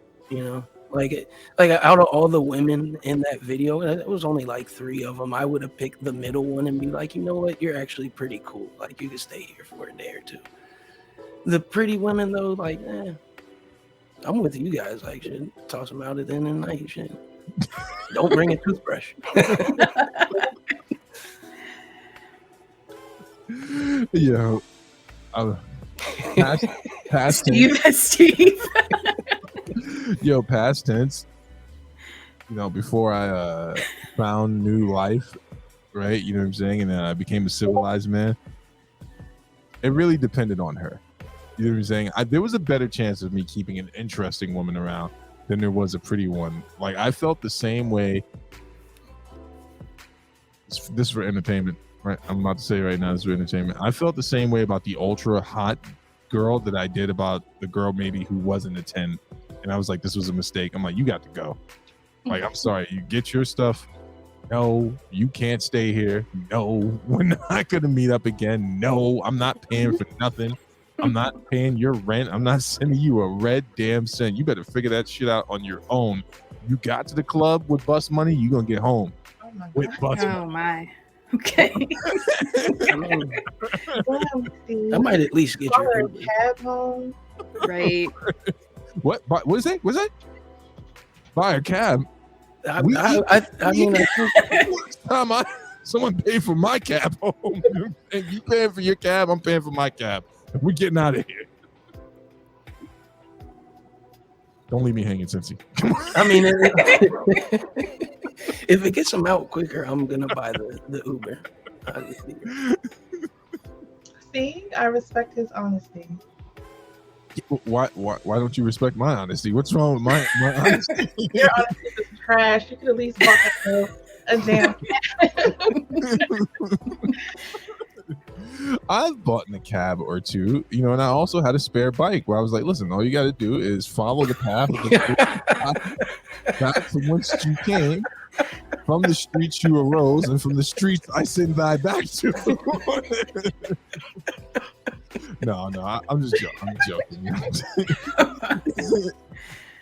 Like out of all the women in that video, it was only like 3 of them. I would have picked the middle one and be like, you know what, you're actually pretty cool. Like you could stay here for a day or 2. The pretty women though, like, I'm with you guys. Like, shit, toss them out at the end of the night. Shit, don't bring a toothbrush. Yo, past tense. Steve. Yo, past tense. You know, before I found new life, right? You know what I'm saying? And then I became a civilized man. It really depended on her. You know what I'm saying? There was a better chance of me keeping an interesting woman around than there was a pretty one. Like, I felt the same way. This for entertainment, right? I'm about to say right now, this is for entertainment. I felt the same way about the ultra hot girl that I did about the girl maybe who wasn't a 10. And I was like, this was a mistake. I'm like, you got to go. Like, I'm sorry. You get your stuff. No, you can't stay here. No, we're not going to meet up again. No, I'm not paying for nothing. I'm not paying your rent. I'm not sending you a red damn cent. You better figure that shit out on your own. You got to the club with bus money, you're going to get home with bus money. Oh, my. Okay. I mean, I might at least get Borrow your a cab home. Right. What is it? What's that? Buy a cab. I mean, I think Someone paid for my cab home. And you paying for your cab, I'm paying for my cab. We're getting out of here. Don't leave me hanging, Cincy. I mean, if it gets them out quicker, I'm gonna buy the Uber. See, I respect his honesty. Why don't you respect my honesty? What's wrong with my honesty? Your honesty is trash. You could at least bought a damn. I've bought in a cab or two, you know, and I also had a spare bike where I was like, listen, all you got to do is follow the path back from whence you came, from the streets you arose, and from the streets I send thy back to. No, I'm just joking.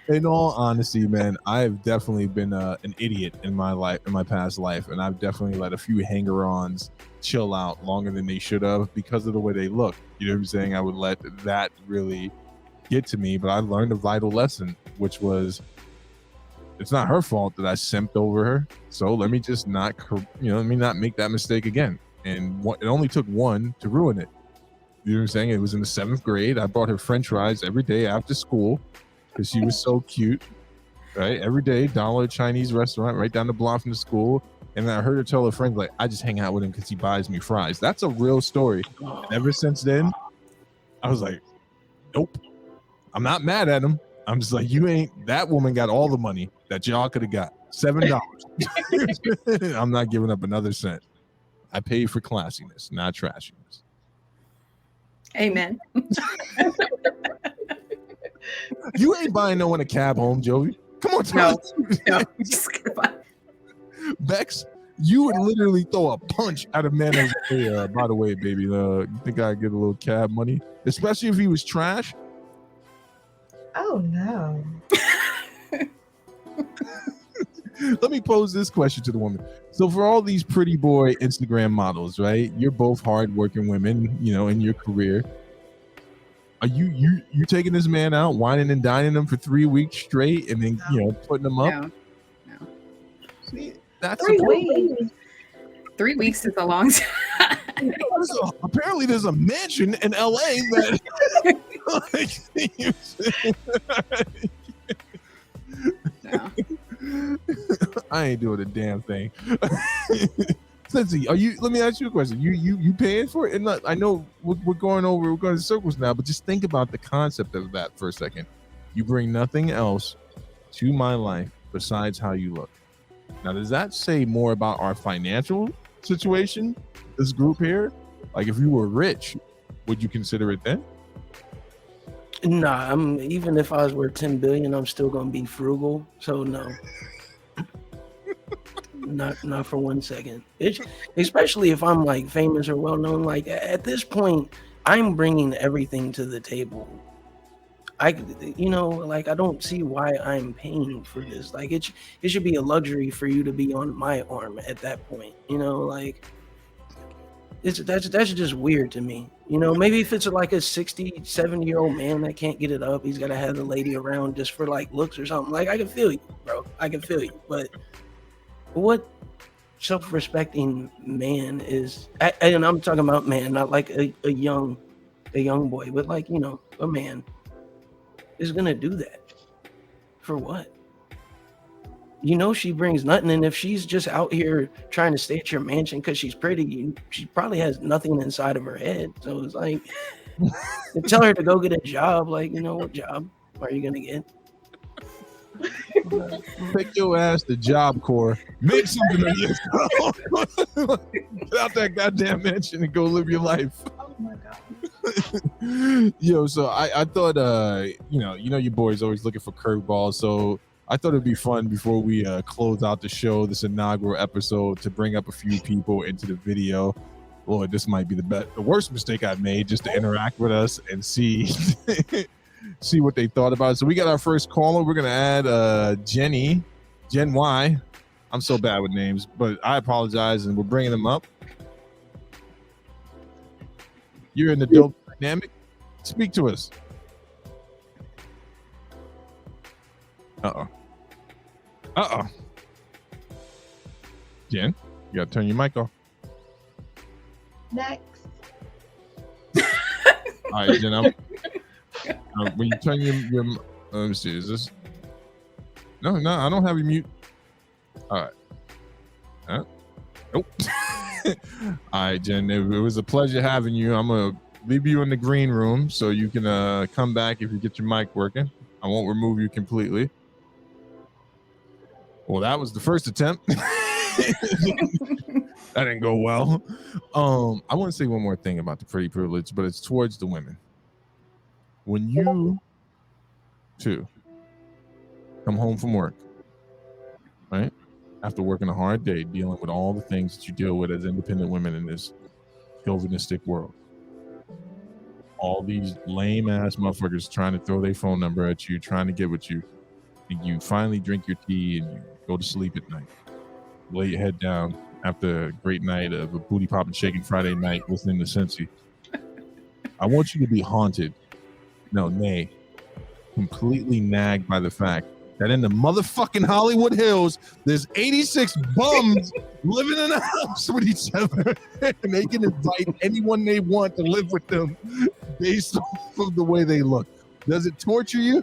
In all honesty, man, I've definitely been an idiot in my life, in my past life, and I've definitely let a few hanger-ons chill out longer than they should have because of the way they look. You know what I'm saying? I would let that really get to me, but I learned a vital lesson, which was it's not her fault that I simped over her. So let me just not, let me not make that mistake again. And it only took one to ruin it. You know what I'm saying? It was in the 7th grade. I bought her French fries every day after school because she was so cute, right? Every day, $1 Chinese restaurant right down the block from the school. And I heard her tell her friends, like, I just hang out with him because he buys me fries. That's a real story. And ever since then, I was like, nope, I'm not mad at him. I'm just like, that woman got all the money that y'all could have got. $7. I'm not giving up another cent. I paid for classiness, not trashiness. Amen. You ain't buying no one a cab home, Jovi. Come on, No. Just goodbye. Bex, you would literally throw a punch at a man as hey, by the way, baby, you think I'd get a little cab money? Especially if he was trash. Oh no. Let me pose this question to the woman. So for all these pretty boy Instagram models, right? You're both hardworking women, you know, in your career. Are you taking this man out, whining and dining him for 3 weeks straight, and then putting him up? No. See, that's 3 weeks. 3 weeks is a long time. Apparently, there's a mansion in LA that. No. I ain't doing a damn thing. Cincy, let me ask you a question. You paying for it? And I know we're going in circles now, but just think about the concept of that for a second. You bring nothing else to my life besides how you look. Now, does that say more about our financial situation, this group here? Like, if you were rich, would you consider it then? Nah, even if I was worth 10 billion, I'm still gonna be frugal. So no. Not for 1 second. Especially if I'm like famous or well known. Like at this point, I'm bringing everything to the table. I don't see why I'm paying for this. Like it should be a luxury for you to be on my arm at that point. Like that's just weird to me. Maybe if it's like a 67-year-old man that can't get it up, he's got to have the lady around just for like looks or something. Like I can feel you, bro. I can feel you. But what self-respecting man is, and I'm talking about man, not like a young boy, but like, you know, a man is gonna do that for what? You know, she brings nothing, and if she's just out here trying to stay at your mansion because she's pretty, she probably has nothing inside of her head. So it's like, tell her to go get a job. Like, you know, what job are you gonna get? Take your ass to Job Corps. Make something of yourself. Get out that goddamn mansion and go live your life. Oh my god. Yo, so I thought you know your boy's always looking for curveballs, so I thought it'd be fun before we close out the show, this inaugural episode, to bring up a few people into the video. Lord, this might be the worst mistake I've made, just to interact with us and see see what they thought about it. So we got our first caller. We're gonna add Gen Y. I'm so bad with names, but I apologize, and we're bringing them up. You're in the dope dynamic. Speak to us. Jen, you gotta turn your mic off. Next. All right, Jen. When you turn your let me see. Is this? No, I don't have you mute. All right. Nope. All right, Jen. It was a pleasure having you. I'm gonna leave you in the green room so you can come back if you get your mic working. I won't remove you completely. Well, that was the first attempt. That didn't go well. I want to say one more thing about the pretty privilege, but it's towards the women. When you two come home from work, right, after working a hard day, dealing with all the things that you deal with as independent women in this chauvinistic world, all these lame ass motherfuckers trying to throw their phone number at you, trying to get with you, and you finally drink your tea and you go to sleep at night, lay your head down after a great night of a booty popping shaking Friday night listening to Cincy. I want you to be haunted, completely nagged by the fact that in the motherfucking Hollywood Hills, there's 86 bums living in a house with each other, and they can invite anyone they want to live with them based off of the way they look. Does it torture you?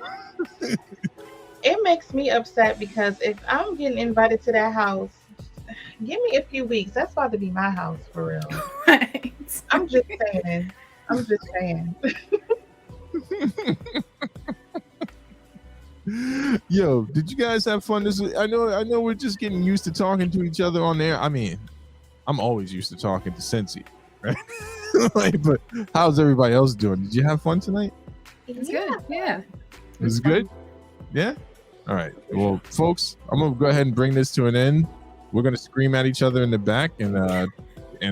It makes me upset because if I'm getting invited to that house, give me a few weeks. That's about to be my house for real. Right. I'm just saying. Yo, did you guys have fun this week? I know we're just getting used to talking to each other on there. I mean, I'm always used to talking to Cincy, right? Like, but how's everybody else doing? Did you have fun tonight? It's good. Yeah. Was it good? Yeah? All right. Well, folks, I'm going to go ahead and bring this to an end. We're going to scream at each other in the back and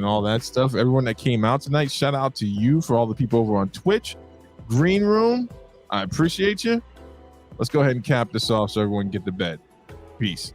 all that stuff. Everyone that came out tonight, shout out to you for all the people over on Twitch. Green Room, I appreciate you. Let's go ahead and cap this off so everyone can get to bed. Peace.